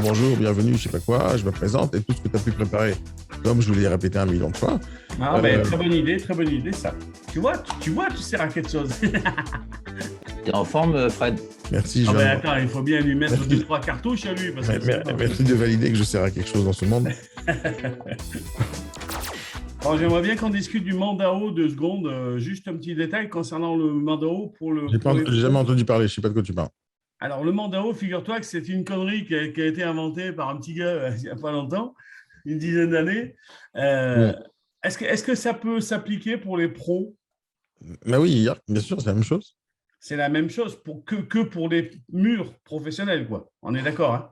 bonjour, bienvenue, je sais pas quoi, je me présente et tout ce que tu as pu préparer, comme je vous l'ai répété 1 million de fois. Ah, ben, très bonne idée, ça. Tu sers à quelque chose. T'es en forme, Fred? Merci, Ah, je ben, viens attends, il faut bien lui mettre 2-3 cartouches à lui. Parce que merci de valider que je sers à quelque chose dans ce monde. Alors, j'aimerais bien qu'on discute du Mandao 2 secondes. Juste un petit détail concernant le Mandao pour le. J'ai jamais entendu parler, je sais pas de quoi tu parles. Alors, le Mandao, figure-toi que c'est une connerie qui a été inventée par un petit gars il n'y a pas longtemps, une dizaine d'années. Ouais. Est-ce que ça peut s'appliquer pour les pros? Mais oui, bien sûr, c'est la même chose. C'est la même chose que pour les murs professionnels, quoi. On est d'accord, hein?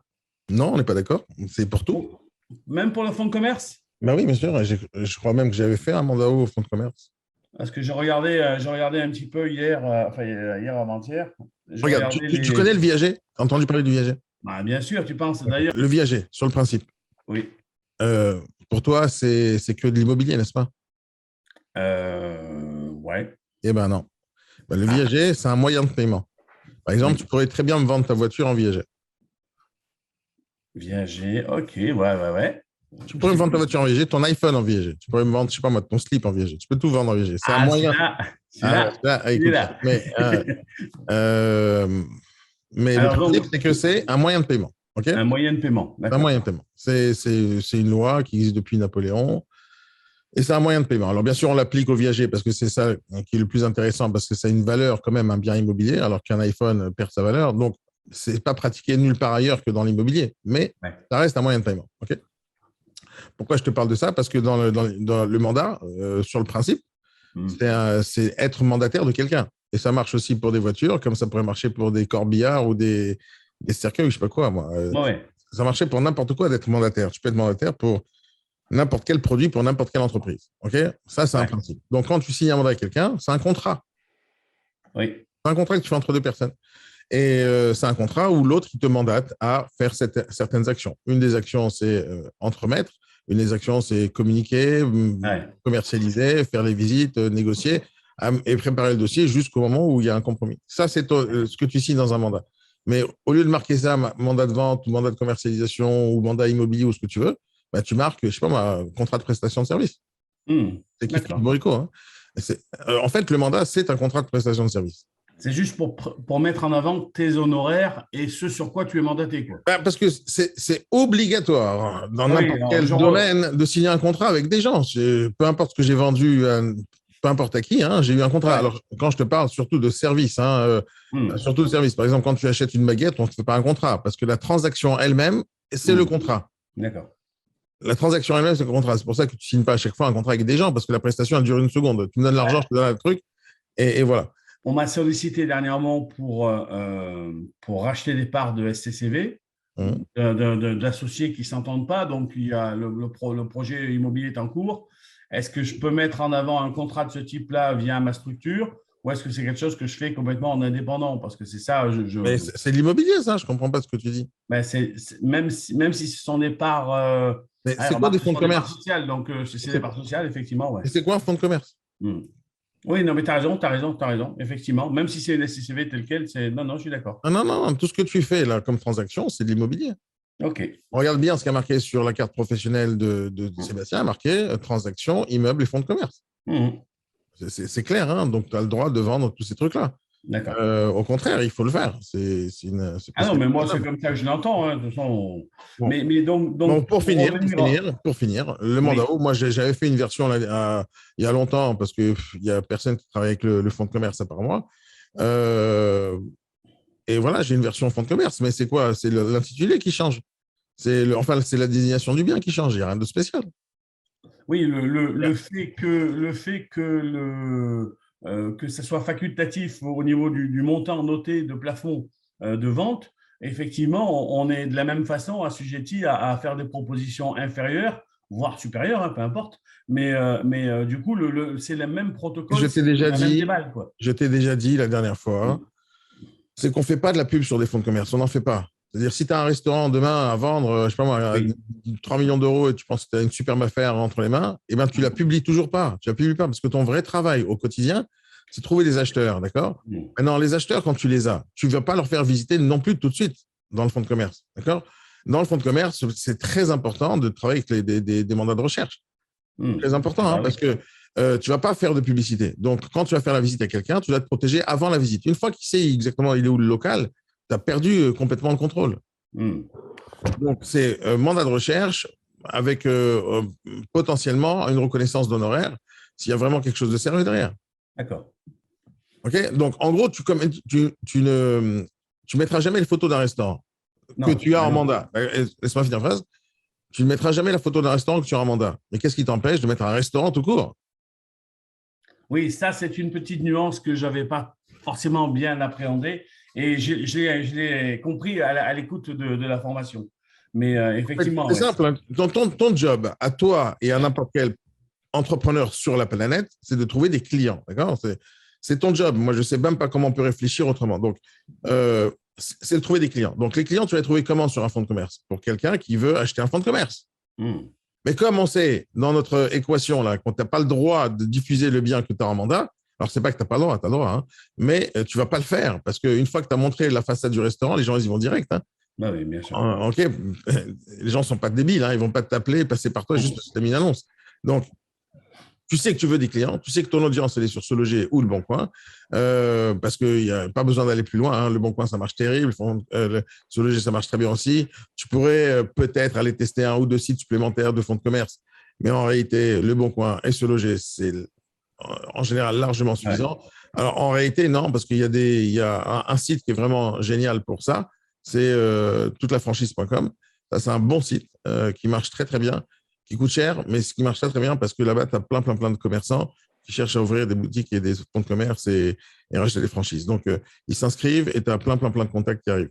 Non, on n'est pas d'accord. C'est pour tout. Même pour le fonds de commerce? Ben oui, bien sûr. Je crois même que j'avais fait un mandat au fonds de commerce. Parce que j'ai regardé un petit peu hier, hier avant-hier. Regarde, tu connais le viager? T'as entendu parler du viager? Bah, bien sûr, tu penses d'ailleurs. Le viager, sur le principe. Oui. Pour toi, c'est que de l'immobilier, n'est-ce pas? Ouais. Eh ben non. Ben, le viager, c'est un moyen de paiement. Par exemple, tu pourrais très bien me vendre ta voiture en viager. Viager, ok, ouais. Tu pourrais me vendre ta voiture en viager, ton iPhone en viager. Tu pourrais me vendre, je sais pas moi, ton slip en viager. Tu peux tout vendre en viager. C'est un moyen. C'est là. Écoute, mais Alors, le principe, c'est que c'est un moyen de paiement. Okay, un moyen de paiement. Un moyen de paiement. C'est une loi qui existe depuis Napoléon. Et c'est un moyen de paiement. Alors, bien sûr, on l'applique au viager parce que c'est ça qui est le plus intéressant, parce que ça a une valeur quand même, un bien immobilier, alors qu'un iPhone perd sa valeur. Donc, c'est pas pratiqué nulle part ailleurs que dans l'immobilier, mais ça reste un moyen de paiement. Okay, pourquoi je te parle de ça? Parce que dans le mandat, sur le principe, c'est être mandataire de quelqu'un. Et ça marche aussi pour des voitures, comme ça pourrait marcher pour des corbillards ou des cercueils, je sais pas quoi, moi. Ça marchait pour n'importe quoi d'être mandataire. Tu peux être mandataire pour n'importe quel produit, pour n'importe quelle entreprise. OK? Ça, c'est un principe. Donc, quand tu signes un mandat avec quelqu'un, c'est un contrat. Oui. C'est un contrat que tu fais entre deux personnes. Et c'est un contrat où l'autre, il te mandate à faire certaines actions. Une des actions, c'est entremettre. Une des actions, c'est communiquer, commercialiser, faire les visites, négocier et préparer le dossier jusqu'au moment où il y a un compromis. Ça, c'est ce que tu signes dans un mandat. Mais au lieu de marquer ça, mandat de vente, mandat de commercialisation ou mandat immobilier ou ce que tu veux, bah, tu marques, je sais pas, contrat de prestation de service. C'est qui fait du boricot. Hein. En fait, le mandat, c'est un contrat de prestation de service. C'est juste pour mettre en avant tes honoraires et ce sur quoi tu es mandaté, quoi. Bah, parce que c'est obligatoire dans n'importe quel domaine de signer un contrat avec des gens. Peu importe ce que j'ai vendu, peu importe à qui, hein, j'ai eu un contrat. Alors, quand je te parle surtout de service, surtout de service. Par exemple, quand tu achètes une baguette, on ne te fait pas un contrat parce que la transaction elle-même, c'est le contrat. D'accord. La transaction elle-même, c'est le contrat. C'est pour ça que tu ne signes pas à chaque fois un contrat avec des gens parce que la prestation, elle dure 1 seconde. Tu me donnes l'argent, je te donne le truc et voilà. On m'a sollicité dernièrement pour racheter des parts de SCCV, d'associés qui ne s'entendent pas. Donc, il y a le projet immobilier est en cours. Est-ce que je peux mettre en avant un contrat de ce type-là via ma structure ou est-ce que c'est quelque chose que je fais complètement en indépendant? Parce que c'est ça. Mais c'est l'immobilier, ça. Je ne comprends pas ce que tu dis. Ben même si ce sont des parts. Mais c'est quoi des fonds de commerce? Donc, c'est des parts sociales, effectivement. Ouais. Et c'est quoi un fonds de commerce? Oui, non, mais tu as raison, effectivement. Même si c'est une SCCV telle quelle, c'est. Non, je suis d'accord. Non, tout ce que tu fais là comme transaction, c'est de l'immobilier. OK. On regarde bien ce qui a marqué sur la carte professionnelle de Sébastien, marqué transaction, immeuble et fonds de commerce. C'est clair, hein, donc tu as le droit de vendre tous ces trucs-là. D'accord. Au contraire, il faut le faire. Non, mais moi, c'est comme ça que je l'entends. Hein. De toute façon, bon. Mais donc pour finir, le mandat, moi, j'avais fait une version là, il y a longtemps parce qu'il n'y a personne qui travaille avec le fonds de commerce à part moi. Et voilà, j'ai une version fonds de commerce. Mais c'est quoi? C'est l'intitulé qui change. C'est la désignation du bien qui change. Il n'y a rien de spécial. Oui, le fait que ça soit facultatif au niveau du montant noté de plafond de vente, effectivement, on est de la même façon assujetti à faire des propositions inférieures, voire supérieures, hein, peu importe. Mais du coup, c'est le même protocole. Je t'ai déjà dit la dernière fois, c'est qu'on ne fait pas de la pub sur des fonds de commerce. On n'en fait pas. C'est-à-dire, si tu as un restaurant demain à vendre, je sais pas moi, 3 millions d'euros et tu penses que tu as une superbe affaire entre les mains, eh ben, tu la publies toujours pas. Tu la publies pas parce que ton vrai travail au quotidien, c'est trouver des acheteurs, d'accord? Maintenant, les acheteurs, quand tu les as, tu ne vas pas leur faire visiter non plus tout de suite dans le fonds de commerce, d'accord? dans le fonds de commerce, c'est très important de travailler avec des mandats de recherche. Très important, hein, parce que tu ne vas pas faire de publicité. Donc, quand tu vas faire la visite à quelqu'un, tu dois te protéger avant la visite. Une fois qu'il sait exactement il est où le local, tu as perdu complètement le contrôle. Donc, c'est mandat de recherche avec potentiellement une reconnaissance d'honoraires s'il y a vraiment quelque chose de sérieux derrière. D'accord. OK? Donc, en gros, tu ne mettras jamais les photos d'un restaurant que tu as en mandat. Laisse-moi finir la phrase. Tu ne mettras jamais la photo d'un restaurant que tu as en mandat. Mais qu'est-ce qui t'empêche de mettre un restaurant tout court? Oui, ça, c'est une petite nuance que je n'avais pas forcément bien appréhendée et je l'ai compris à l'écoute de la formation. Mais effectivement… C'est simple. Ton job à toi et à n'importe quel entrepreneur sur la planète, c'est de trouver des clients. D'accord? C'est ton job. Moi, je ne sais même pas comment on peut réfléchir autrement. Donc, c'est de trouver des clients. Donc, les clients, tu vas les trouver comment sur un fonds de commerce? Pour quelqu'un qui veut acheter un fonds de commerce. Mais comme on sait, dans notre équation, là, qu'on n'a pas le droit de diffuser le bien que tu as en mandat, alors ce n'est pas que tu n'as pas le droit, tu as le droit, hein, mais tu ne vas pas le faire parce qu'une fois que tu as montré la façade du restaurant, les gens, ils y vont direct. Hein. Ah oui, bien sûr. OK, les gens ne sont pas débiles, hein, ils ne vont pas t'appeler, passer par toi juste parce que tu as mis une annonce. Donc, tu sais que tu veux des clients, tu sais que ton audience, elle est sur Se Loger ou Le Bon Coin, parce qu'il n'y a pas besoin d'aller plus loin. Hein. Le Bon Coin, ça marche terrible. Se Loger, ça marche très bien aussi. Tu pourrais peut-être aller tester 1 ou 2 sites supplémentaires de fonds de commerce, mais en réalité, Le Bon Coin et Se Loger, c'est en général largement suffisant. Ouais. Alors, en réalité, non, parce qu'il y a un site qui est vraiment génial pour ça, c'est toutelafranchise.com. Ça, c'est un bon site qui marche très, très bien, qui coûte cher, mais ce qui marche très, très bien parce que là-bas, tu as plein de commerçants qui cherchent à ouvrir des boutiques et des fonds de commerce et racheter des franchises. Donc, ils s'inscrivent et tu as plein de contacts qui arrivent.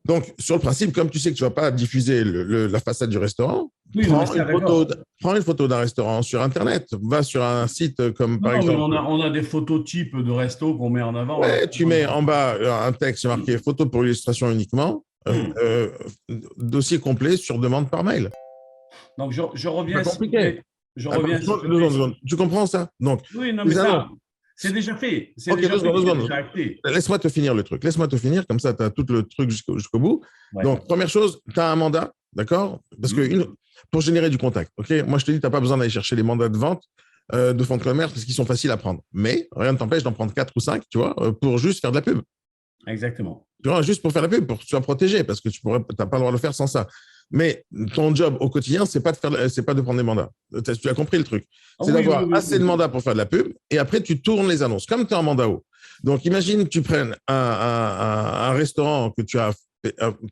Donc, sur le principe, comme tu sais que tu ne vas pas diffuser la façade du restaurant, oui, prends une photo d'un restaurant sur Internet. Va sur un site comme, par exemple… on a des photos types de restos qu'on met en avant. Ouais, tu mets en bas un texte marqué « Photo pour illustration uniquement », dossier complet sur demande par mail. Donc, je reviens… C'est compliqué. Tu comprends ça? Donc, oui, non, mais ça… C'est déjà fait. Ok, deux secondes. Laisse-moi te finir le truc. Laisse-moi te finir, comme ça, tu as tout le truc jusqu'au bout. Ouais. Donc, première chose, tu as un mandat, d'accord? Parce que pour générer du contact, ok? Moi, je te dis, tu n'as pas besoin d'aller chercher les mandats de vente de fonds de commerce parce qu'ils sont faciles à prendre. Mais rien ne t'empêche d'en prendre 4 ou 5, tu vois, pour juste faire de la pub. Exactement. Tu vois, juste pour faire la pub, pour que tu sois protégé, parce que tu n'as pas le droit de le faire sans ça. Mais ton job au quotidien, c'est pas de prendre des mandats. Tu as compris le truc. C'est d'avoir assez de mandats pour faire de la pub et après, tu tournes les annonces comme tu es en mandat haut. Donc, imagine que tu prennes un restaurant que tu as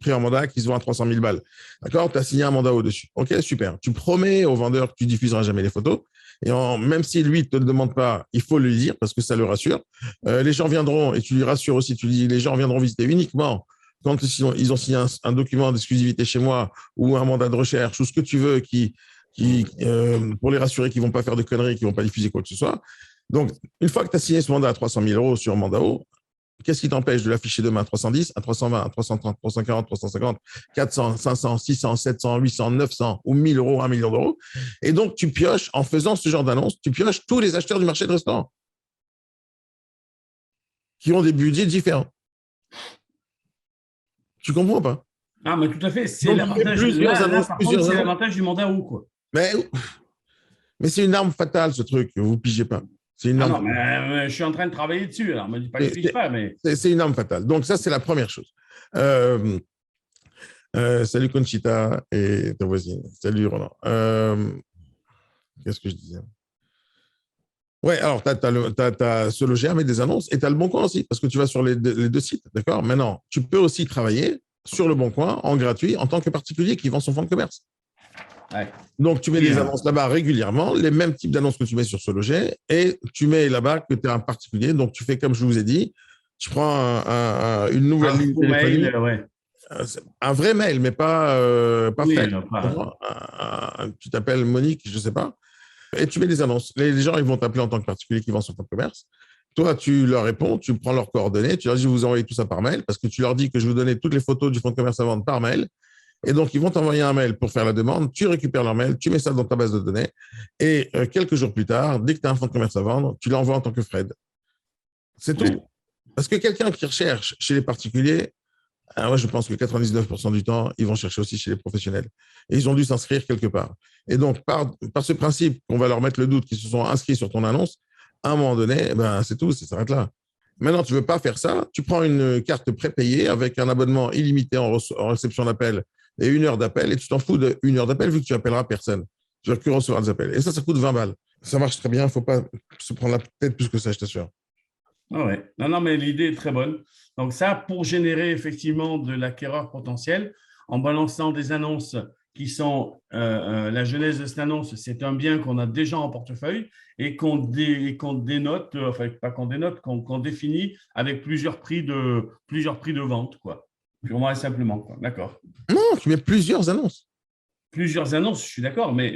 pris en mandat qui se vend à 300 000 balles. D'accord? Tu as signé un mandat haut dessus. OK, super. Tu promets au vendeur que tu diffuseras jamais les photos. Et même si lui ne te le demande pas, il faut le dire parce que ça le rassure. Les gens viendront, et tu lui rassures aussi, tu lui dis les gens viendront visiter uniquement quand ils ont signé un document d'exclusivité chez moi ou un mandat de recherche ou ce que tu veux pour les rassurer qu'ils ne vont pas faire de conneries, qu'ils ne vont pas diffuser quoi que ce soit. Donc, une fois que tu as signé ce mandat à 300 000 € sur mandat haut, qu'est-ce qui t'empêche de l'afficher demain à 310, à 320, à 330, 340, 350, 400, 500, 600, 700, 800, 900 ou 1 000 €, 1 million d'euros? Et donc, tu pioches, en faisant ce genre d'annonce, tu pioches tous les acheteurs du marché de restaurant qui ont des budgets différents. Tu comprends pas? Ah, mais tout à fait. C'est l'avantage du mandat haut, quoi. Mais c'est une arme fatale, ce truc. Vous ne pigez pas. C'est une arme. Non, mais je suis en train de travailler dessus. Alors, ne me dis pas que je ne pige pas. Mais… C'est une arme fatale. Donc, ça, c'est la première chose. Salut Conchita et ta voisine. Salut Roland. Qu'est-ce que je disais? Ouais, alors, tu as Se Loger avec des annonces et tu as Le Bon Coin aussi, parce que tu vas sur les deux sites, d'accord? Maintenant, tu peux aussi travailler sur Le Bon Coin en gratuit en tant que particulier qui vend son fonds de commerce. Ouais. Donc, tu mets des annonces là-bas régulièrement, les mêmes types d'annonces que tu mets sur Se Loger, et tu mets là-bas que tu es un particulier. Donc, tu fais comme je vous ai dit, tu prends une nouvelle ligne téléphonique. Ouais. Un vrai mail, mais pas oui, fait. Non, pas… Tu t'appelles Monique, je ne sais pas. Et tu mets des annonces. Les gens, ils vont t'appeler en tant que particulier qui vend son fonds de commerce. Toi, tu leur réponds, tu prends leurs coordonnées, tu leur dis, je vous envoie tout ça par mail, parce que tu leur dis que je vous donnais toutes les photos du fonds de commerce à vendre par mail. Et donc, ils vont t'envoyer un mail pour faire la demande, tu récupères leur mail, tu mets ça dans ta base de données, et quelques jours plus tard, dès que tu as un fonds de commerce à vendre, tu l'envoies en tant que Fred. C'est tout. Parce que quelqu'un qui recherche chez les particuliers, Moi, je pense que 99% du temps, ils vont chercher aussi chez les professionnels. Et ils ont dû s'inscrire quelque part. Et donc, par ce principe qu'on va leur mettre le doute qu'ils se sont inscrits sur ton annonce, à un moment donné, c'est tout, ça s'arrête là. Maintenant, tu ne veux pas faire ça, tu prends une carte prépayée avec un abonnement illimité en réception d'appel et 1 heure d'appel, et tu t'en fous d'1 heure d'appel vu que tu n'appelleras personne. Tu vas que recevoir des appels. Et ça coûte 20 balles. Ça marche très bien, il ne faut pas se prendre la tête plus que ça, je t'assure. Ah ouais. Non, mais l'idée est très bonne. Donc ça, pour générer effectivement de l'acquéreur potentiel, en balançant des annonces qui sont la genèse de cette annonce, c'est un bien qu'on a déjà en portefeuille et qu'on dénote, enfin pas qu'on dénote, qu'on définit avec plusieurs prix de vente, quoi. Purement et simplement, quoi. D'accord. Non, tu mets plusieurs annonces. Plusieurs annonces, je suis d'accord, mais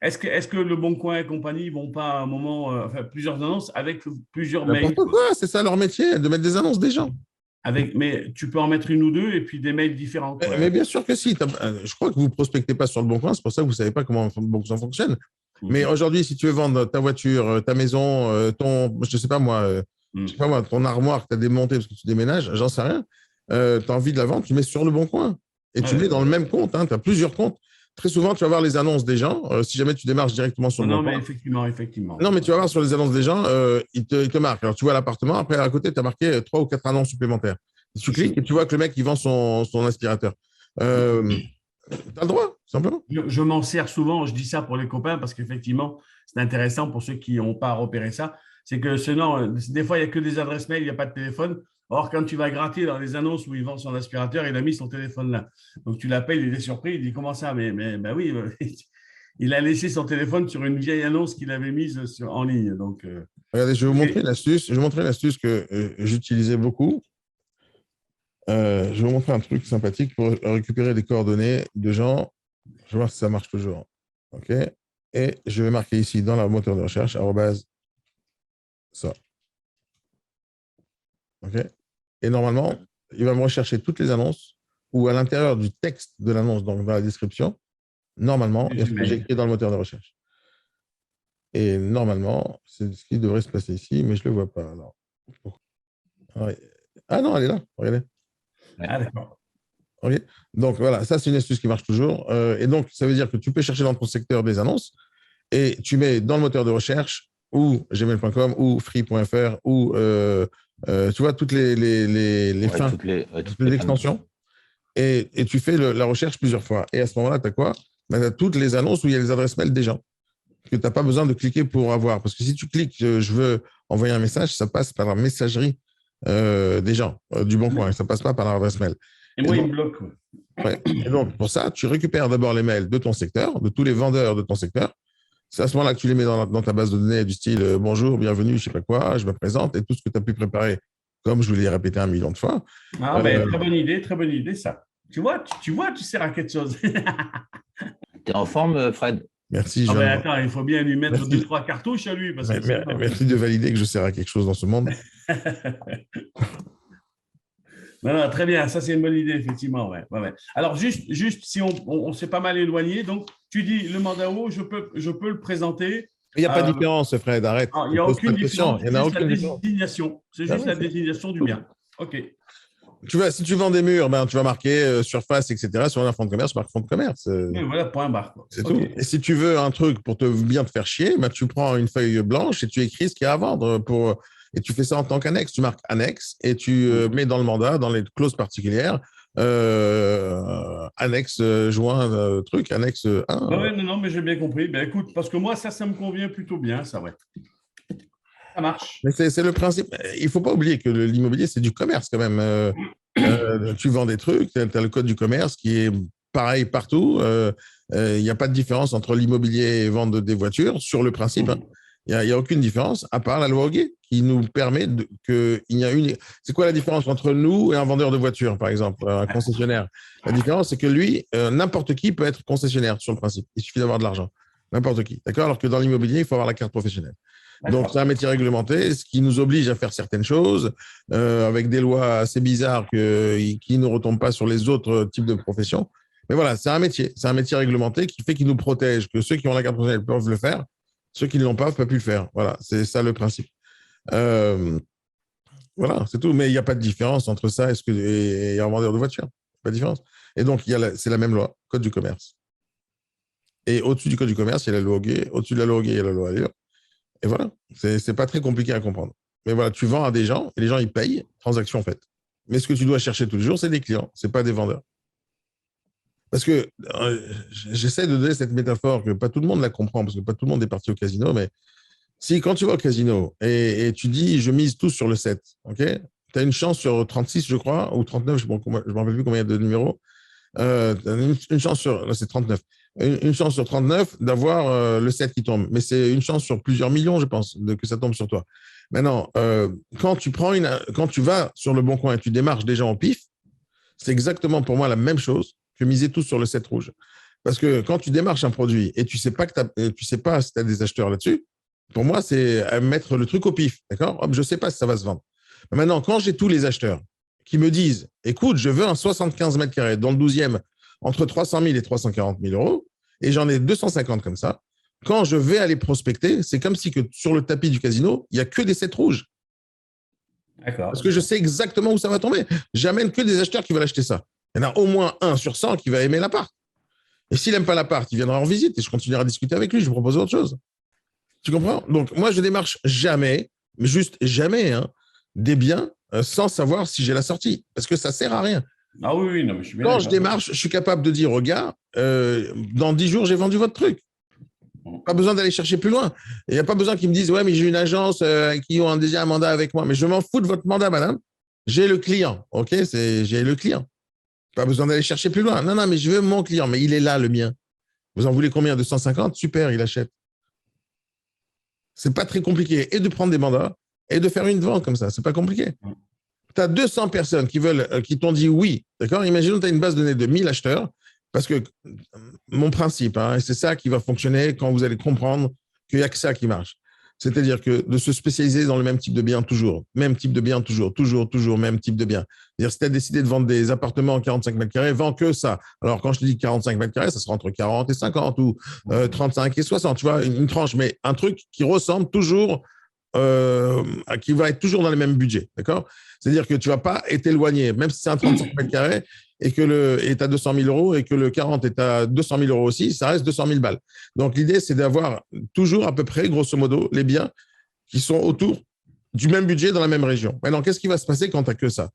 est-ce que Le Bon Coin et compagnie ne vont pas à un moment, plusieurs annonces avec plusieurs mails? N'importe quoi, c'est ça leur métier, de mettre des annonces des gens. Mais tu peux en mettre 1 ou 2 et puis des mails différents. Mais bien sûr que si. Je crois que vous ne prospectez pas sur Le Bon Coin, c'est pour ça que vous ne savez pas comment Le Bon Coin fonctionne. Mais aujourd'hui, si tu veux vendre ta voiture, ta maison, je ne sais pas moi, ton armoire que tu as démontée parce que tu déménages, j'en sais rien, tu as envie de la vendre, tu mets sur Le Bon Coin. Et tu mets dans le même compte, tu as plusieurs comptes. Très souvent, tu vas voir les annonces des gens. Si jamais tu démarches directement sur Le Bon Coin. Non, mais effectivement. Non, mais tu vas voir sur les annonces des gens, ils te marquent. Alors, tu vois l'appartement, après, à côté, tu as marqué 3 ou 4 annonces supplémentaires. Tu cliques et tu vois que le mec, il vend son aspirateur. Tu as le droit, simplement. Je m'en sers souvent, je dis ça pour les copains parce qu'effectivement, c'est intéressant pour ceux qui n'ont pas repéré ça. C'est que sinon, des fois, il n'y a que des adresses mail, il n'y a pas de téléphone. Or, quand tu vas gratter dans les annonces où il vend son aspirateur, il a mis son téléphone là. Donc, tu l'appelles, il est surpris, il dit comment ça? Mais ben oui, il a laissé son téléphone sur une vieille annonce qu'il avait mise en ligne. Donc, regardez, je vais vous montrer une astuce. Je vais vous montrer une astuce que j'utilisais beaucoup. Je vais vous montrer un truc sympathique pour récupérer des coordonnées de gens. Je vais voir si ça marche toujours. OK. Et je vais marquer ici dans la moteur de recherche, ça. OK. Et normalement, il va me rechercher toutes les annonces ou à l'intérieur du texte de l'annonce, donc dans la description, normalement, il y a ce que j'ai écrit dans le moteur de recherche. Et normalement, c'est ce qui devrait se passer ici, mais je ne le vois pas. Alors, ah non, elle est là. Regardez. Ah, d'accord. Okay. Donc voilà, ça c'est une astuce qui marche toujours. Et donc, ça veut dire que tu peux chercher dans ton secteur des annonces et tu mets dans le moteur de recherche ou gmail.com ou free.fr ou tu vois toutes les fins, toutes les extensions et tu fais la recherche plusieurs fois. Et à ce moment-là, tu as quoi? Tu as toutes les annonces où il y a les adresses mail des gens que tu n'as pas besoin de cliquer pour avoir. Parce que si tu cliques, je veux envoyer un message, ça passe par la messagerie des gens du Bon Coin. Ça ne passe pas par l'adresse mail. Et moi, il me bloque. Ouais. Et donc, pour ça, tu récupères d'abord les mails de ton secteur, de tous les vendeurs de ton secteur. C'est à ce moment-là que tu les mets dans ta base de données du style bonjour, bienvenue, je ne sais pas quoi, je me présente et tout ce que tu as pu préparer, comme je vous l'ai répété 1 million de fois. Ah, très bonne idée, ça. Tu vois, tu sers à quelque chose. Tu es en forme, Fred? Merci, Jean. Attends, il faut bien lui mettre 2-3 cartouches à lui. Merci de valider que je sers à quelque chose dans ce monde. Non, très bien, ça c'est une bonne idée, effectivement. Ouais. Alors, juste si on s'est pas mal éloigné, donc tu dis le mandat haut, je peux le présenter. Il n'y a pas de différence, Fred, arrête. Il n'y a aucune différence, c'est juste la désignation. C'est juste la désignation du bien. OK. Si tu vends des murs, tu vas marquer surface, etc. Sur un fonds de commerce, tu marques fonds de commerce. Et voilà, point barre. C'est tout. Et si tu veux un truc pour bien te faire chier, tu prends une feuille blanche et tu écris ce qu'il y a à vendre et tu fais ça en tant qu'annexe. Tu marques annexe et tu mets dans le mandat, dans les clauses particulières, annexe joint truc, annexe 1. Non, mais j'ai bien compris. Écoute, parce que moi, ça me convient plutôt bien, ça, ouais. Ça marche. Mais c'est le principe. Il ne faut pas oublier que l'immobilier, c'est du commerce quand même. Tu vends des trucs, tu as le code du commerce qui est pareil partout. Il n'y a pas de différence entre l'immobilier et vendre des voitures sur le principe. Il n'y a aucune différence, à part la loi Hoguet, qui nous permet qu'il y a une. C'est quoi la différence entre nous et un vendeur de voitures, par exemple, un concessionnaire? La différence, c'est que lui, n'importe qui peut être concessionnaire sur le principe. Il suffit d'avoir de l'argent. N'importe qui. D'accord? Alors que dans l'immobilier, il faut avoir la carte professionnelle. Donc, c'est un métier réglementé, ce qui nous oblige à faire certaines choses, avec des lois assez bizarres qui ne retombent pas sur les autres types de professions. Mais voilà, c'est un métier réglementé qui fait qu'il nous protège, que ceux qui ont la carte professionnelle peuvent le faire, ceux qui ne l'ont pas ne peuvent plus le faire. Voilà, c'est ça le principe. Voilà, c'est tout. Mais il n'y a pas de différence entre ça et un vendeur de voiture. Pas de différence. Et donc, c'est la même loi, Code du commerce. Et au-dessus du Code du commerce, il y a la loi Hoguet. Au-dessus de la loi Hoguet, il y a la loi Allure. Et voilà, c'est pas très compliqué à comprendre. Mais voilà, tu vends à des gens et les gens, ils payent, transaction faite. Mais ce que tu dois chercher tous les jours, c'est des clients, c'est pas des vendeurs. Parce que j'essaie de donner cette métaphore que pas tout le monde la comprend, parce que pas tout le monde est parti au casino, mais si quand tu vas au casino et tu dis je mise tout sur le 7, ok, tu as une chance sur 36, je crois, ou 39, je ne me rappelle plus combien il y a de numéros, une chance sur, c'est 39, une chance sur 39 d'avoir le 7 qui tombe. Mais c'est une chance sur plusieurs millions, je pense, que ça tombe sur toi. Maintenant, quand tu vas sur le bon coin et tu démarches des gens au pif, c'est exactement pour moi la même chose que miser tout sur le 7 rouge. Parce que quand tu démarches un produit et tu sais pas si tu as des acheteurs là-dessus, pour moi, c'est mettre le truc au pif. D'accord ? Hop, je ne sais pas si ça va se vendre. Mais maintenant, quand j'ai tous les acheteurs qui me disent écoute, je veux un 75 mètres carrés dans le 12e entre 300 000 et 340 000 euros, et j'en ai 250 comme ça, quand je vais aller prospecter, c'est comme si que sur le tapis du casino, il n'y a que des 7 rouges. D'accord. Parce que je sais exactement où ça va tomber. J'amène que des acheteurs qui veulent acheter ça. Il y en a au moins 1 sur 100 qui va aimer l'appart. Et s'il n'aime pas l'appart, il viendra en visite et je continuerai à discuter avec lui. Je lui propose autre chose. Tu comprends? Donc, moi, je démarche jamais, mais juste jamais, hein, des biens sans savoir si j'ai la sortie. Parce que ça ne sert à rien. Ah oui, non, mais je suis bien Quand je démarche, je suis capable de dire au gars, dans 10 jours, j'ai vendu votre truc. Pas besoin d'aller chercher plus loin. Il n'y a pas besoin qu'ils me disent, ouais, mais j'ai une agence qui ont déjà un mandat avec moi. Mais je m'en fous de votre mandat, madame. J'ai le client. OK? J'ai le client. Pas besoin d'aller chercher plus loin. Non, non, mais je veux mon client. Mais il est là, le mien. Vous en voulez combien? 250? Super, il achète. C'est pas très compliqué. Et de prendre des mandats et de faire une vente comme ça. C'est pas compliqué. Tu as 200 personnes qui t'ont dit oui. D'accord? Imaginons que tu as une base de données de 1000 acheteurs. Parce que mon principe, hein, et c'est ça qui va fonctionner quand vous allez comprendre qu'il n'y a que ça qui marche. C'est-à-dire que de se spécialiser dans le même type de bien toujours, même type de bien toujours, même type de bien. C'est-à-dire si tu as décidé de vendre des appartements en 45 mètres carrés, vends que ça. Alors quand je te dis 45 mètres carrés, ça sera entre 40 et 50 ou 35 et 60, tu vois, une tranche, mais un truc qui ressemble toujours, qui va être toujours dans les mêmes budgets, d'accord? C'est-à-dire que tu ne vas pas être éloigné, même si c'est un 35 mètres carrés, et que est à 200 000 euros et que le 40 est à 200 000 euros aussi, ça reste 200 000 balles. Donc, l'idée, c'est d'avoir toujours à peu près, grosso modo, les biens qui sont autour du même budget dans la même région. Maintenant, qu'est-ce qui va se passer quand tu n'as que ça?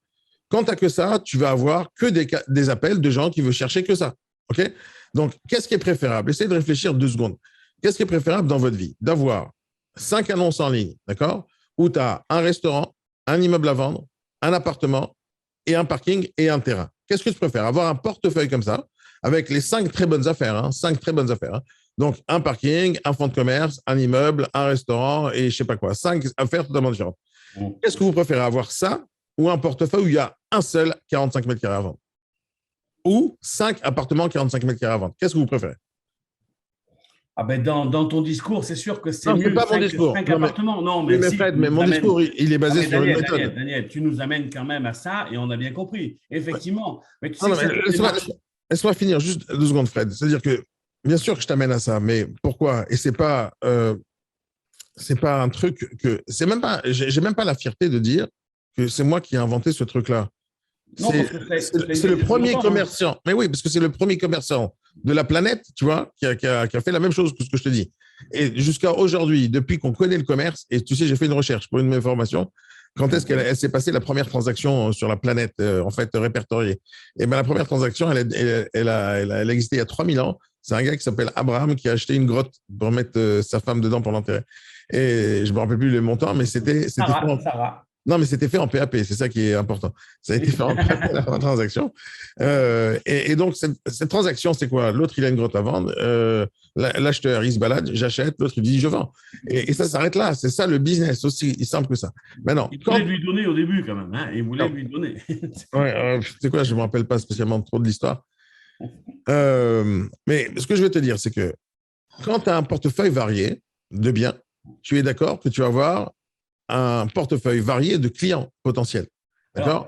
Quand tu n'as que ça, tu vas avoir que des appels de gens qui veulent chercher que ça. OK? Donc, qu'est-ce qui est préférable? Essayez de réfléchir 2 secondes. Qu'est-ce qui est préférable dans votre vie? D'avoir 5 annonces en ligne, d'accord? Où tu as un restaurant, un immeuble à vendre, un appartement et un parking et un terrain. Qu'est-ce que tu préfères? Avoir un portefeuille comme ça, avec les 5 très bonnes affaires, hein, 5 très bonnes affaires. Hein. Donc, un parking, un fonds de commerce, un immeuble, un restaurant et je ne sais pas quoi. 5 affaires totalement différentes. Qu'est-ce que vous préférez? Avoir ça ou un portefeuille où il y a un seul 45 mètres carrés à vendre? Ou 5 appartements 45 mètres carrés à vendre? Qu'est-ce que vous préférez? Ah ben dans ton discours, c'est sûr que c'est non, mieux pas 5 appartements. Non, mais mais si, Fred, mais mon discours, il est basé sur une méthode. Daniel, tu nous amènes quand même à ça et on a bien compris. Effectivement. Mais tu sais laisse-moi finir juste 2 secondes, Fred. C'est-à-dire que, bien sûr que je t'amène à ça, mais pourquoi? Et c'est pas un truc que... J'ai même pas la fierté de dire que c'est moi qui ai inventé ce truc-là. C'est le premier commerçant. Mais oui, parce que c'est le premier commerçant de la planète, tu vois, qui a fait la même chose que ce que je te dis. Et jusqu'à aujourd'hui, depuis qu'on connaît le commerce, et tu sais, j'ai fait une recherche pour une information, quand est-ce qu'elle s'est passée la première transaction sur la planète, en fait, répertoriée? Et bien, la première transaction, elle a existé il y a 3000 ans. C'est un gars qui s'appelle Abraham qui a acheté une grotte pour mettre sa femme dedans pour l'enterrer. Et je ne me rappelle plus le montant, mais c'était non, mais c'était fait en PAP, c'est ça qui est important. Ça a été fait en PAP, la transaction. Et donc, cette transaction, c'est quoi? L'autre, il a une grotte à vendre. L'acheteur, il se balade, j'achète. L'autre, il dit, je vends. Et ça s'arrête là. C'est ça le business, aussi simple que ça. Maintenant, il voulait lui donner au début, quand même. Hein, il voulait lui donner. Ouais, c'est quoi? Je ne me rappelle pas spécialement trop de l'histoire. Mais ce que je veux te dire, c'est que quand tu as un portefeuille varié de biens, tu es d'accord que tu vas avoir un portefeuille varié de clients potentiels. D'accord?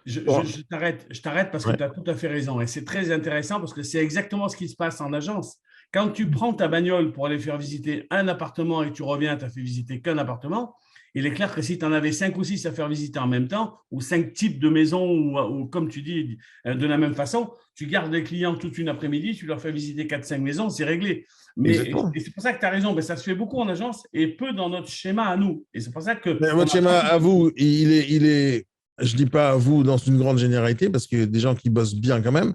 Je t'arrête parce que tu as tout à fait raison. Et c'est très intéressant parce que c'est exactement ce qui se passe en agence. Quand tu prends ta bagnole pour aller faire visiter un appartement et que tu reviens, tu n'as fait visiter qu'un appartement, il est clair que si tu en avais 5 ou 6 à faire visiter en même temps, ou 5 types de maisons, ou comme tu dis, de la même façon, tu gardes les clients toute une après-midi, tu leur fais visiter 4-5 maisons, c'est réglé. Mais c'est pour ça que tu as raison, mais ça se fait beaucoup en agence et peu dans notre schéma à nous. Et c'est pour ça que… Mais votre schéma à vous, il est, je ne dis pas à vous dans une grande généralité, parce qu'il y a des gens qui bossent bien quand même,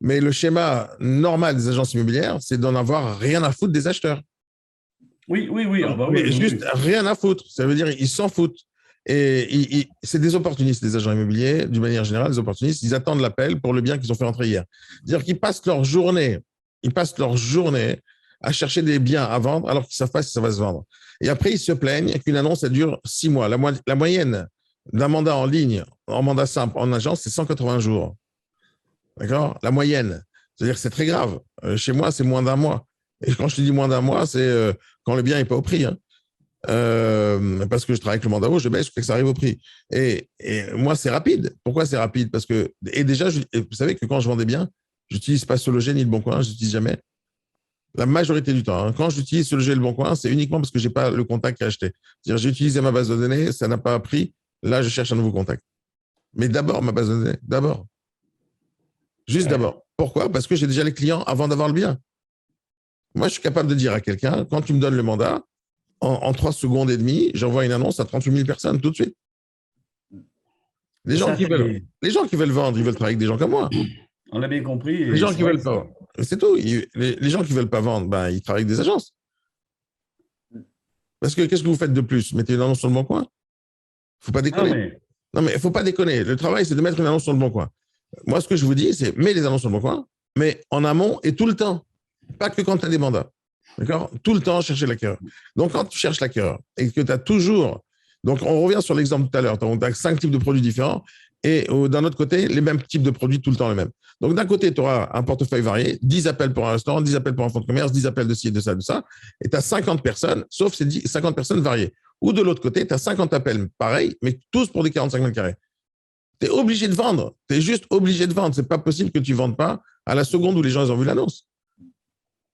mais le schéma normal des agences immobilières, c'est d'en avoir rien à foutre des acheteurs. Oui. Ah bah mais oui, juste rien à foutre. Ça veut dire ils s'en foutent. Et c'est des opportunistes, les agents immobiliers, d'une manière générale, des opportunistes. Ils attendent l'appel pour le bien qu'ils ont fait rentrer hier. C'est-à-dire qu'ils passent leur journée à chercher des biens à vendre alors qu'ils ne savent pas si ça va se vendre. Et après, ils se plaignent qu'une annonce, elle dure 6 mois. La moyenne d'un mandat en ligne, en mandat simple, en agence, c'est 180 jours. D'accord? La moyenne. C'est-à-dire que c'est très grave. Chez moi, c'est moins d'un mois. Et quand je te dis moins d'un mois, c'est quand le bien n'est pas au prix. Hein. Parce que je travaille avec le mandat haut, je baisse que ça arrive au prix. Et moi, c'est rapide. Pourquoi c'est rapide? Parce que, et déjà, vous savez que quand je vends des biens, j'utilise pas SoloGé ni le Bon Coin, je n'utilise jamais. La majorité du temps. Hein. Quand j'utilise SoloGé et le Bon Coin, c'est uniquement parce que je n'ai pas le contact à acheter. C'est-à-dire, j'ai utilisé ma base de données, ça n'a pas pris. Là, je cherche un nouveau contact. Mais d'abord, ma base de données. D'abord. Juste d'abord. Pourquoi? Parce que j'ai déjà les clients avant d'avoir le bien. Moi, je suis capable de dire à quelqu'un, quand tu me donnes le mandat, en 3 secondes et demie, j'envoie une annonce à 38 000 personnes tout de suite. Les gens qui veulent vendre, ils veulent travailler avec des gens comme moi. On l'a bien compris. Les gens qui veulent pas. C'est tout. Les gens qui veulent pas vendre, ben, ils travaillent avec des agences. Parce que qu'est-ce que vous faites de plus? Mettez une annonce sur le Bon Coin? Faut pas déconner. Non, mais il faut pas déconner. Le travail, c'est de mettre une annonce sur le Bon Coin. Moi, ce que je vous dis, c'est mets les annonces sur le Bon Coin, mais en amont et tout le temps. Pas que quand tu as des mandats. D'accord? Tout le temps, chercher l'acquéreur. Donc, quand tu cherches l'acquéreur et que tu as toujours. Donc, on revient sur l'exemple tout à l'heure. Tu as 5 types de produits différents et d'un autre côté, les mêmes types de produits tout le temps les mêmes. Donc, d'un côté, tu auras un portefeuille varié, 10 appels pour un restaurant, 10 appels pour un fonds de commerce, 10 appels de ci, de ça, de ça. Et tu as 50 personnes, sauf ces 50 personnes variées. Ou de l'autre côté, tu as 50 appels pareils, mais tous pour des 45 mètres carrés. Tu es obligé de vendre. Tu es juste obligé de vendre. Ce n'est pas possible que tu ne vendes pas à la seconde où les gens ont vu l'annonce.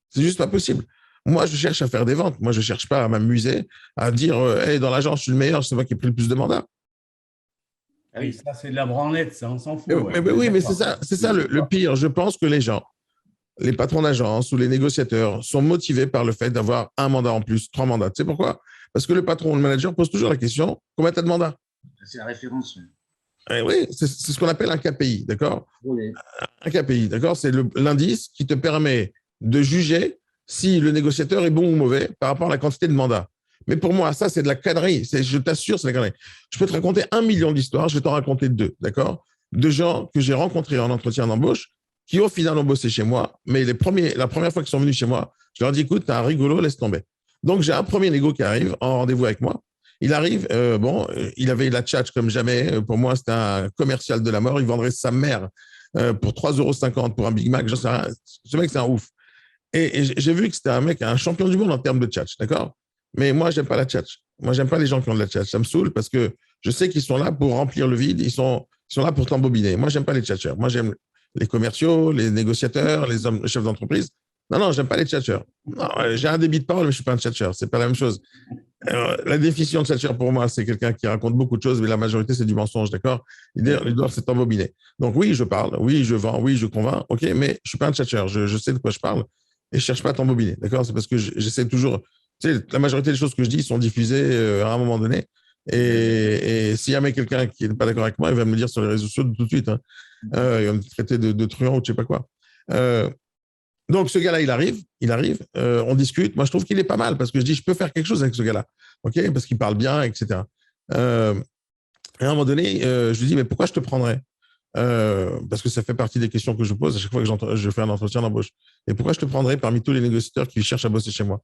C'est juste pas possible. Moi, je cherche à faire des ventes. Moi, je ne cherche pas à m'amuser, à dire hey, dans l'agence, je suis le meilleur, c'est moi qui ai pris le plus de mandats. Ah oui, ça, c'est de la branlette, ça, on s'en fout. Oui, mais c'est ça le pire. Je pense que les gens, les patrons d'agence ou les négociateurs sont motivés par le fait d'avoir un mandat en plus, 3 mandats. Tu sais pourquoi? Parce que le patron ou le manager pose toujours la question combien tu as de mandats? C'est la référence. Oui, c'est ce qu'on appelle un KPI, d'accord? Oui. Un KPI, d'accord? C'est l'indice qui te permet de juger si le négociateur est bon ou mauvais par rapport à la quantité de mandats. Mais pour moi, ça, c'est de la connerie. Je t'assure, c'est de la connerie. Je peux te raconter 1 million d'histoires, je vais t'en raconter 2, d'accord? De gens que j'ai rencontrés en entretien d'embauche qui, au final, ont bossé chez moi. Mais la première fois qu'ils sont venus chez moi, je leur dis, écoute, t'es un rigolo, laisse tomber. Donc, j'ai un premier négo qui arrive en rendez-vous avec moi. Il arrive, il avait la tchatch comme jamais. Pour moi, c'était un commercial de la mort. Il vendrait sa mère pour 3,50 € pour un Big Mac. Ce mec, c'est un ouf. Et j'ai vu que c'était un mec, un champion du monde en termes de tchatch, d'accord? Mais moi, j'aime pas la tchatch. Moi, j'aime pas les gens qui ont de la tchatch. Ça me saoule parce que je sais qu'ils sont là pour remplir le vide. Ils sont là pour t'embobiner. Moi, j'aime pas les tchatcheurs. Moi, j'aime les commerciaux, les négociateurs, les chefs d'entreprise. Non, j'aime pas les tchatcheurs. J'ai un débit de parole, mais je suis pas un tchatcheur. C'est pas la même chose. La définition de tchatcheur pour moi, c'est quelqu'un qui raconte beaucoup de choses, mais la majorité, c'est du mensonge, d'accord? L'idée, c'est embobiner. Donc oui, je parle, oui, je vends, oui, je convainc, ok, mais je suis pas un tchatcheur. Je sais de quoi je parle et je cherche pas à t'embobiner, d'accord? C'est parce que j'essaie toujours. Tu sais, la majorité des choses que je dis sont diffusées à un moment donné. Et s'il y a quelqu'un qui n'est pas d'accord avec moi, il va me le dire sur les réseaux sociaux tout de suite. Hein. Il va me traiter de truand ou je sais pas quoi. Donc, ce gars-là, il arrive, on discute. Moi, je trouve qu'il est pas mal parce que je dis, je peux faire quelque chose avec ce gars-là, ok? Parce qu'il parle bien, etc. Et à un moment donné, je lui dis, mais pourquoi je te prendrais? Parce que ça fait partie des questions que je pose à chaque fois que je fais un entretien d'embauche. Et pourquoi je te prendrais parmi tous les négociateurs qui cherchent à bosser chez moi?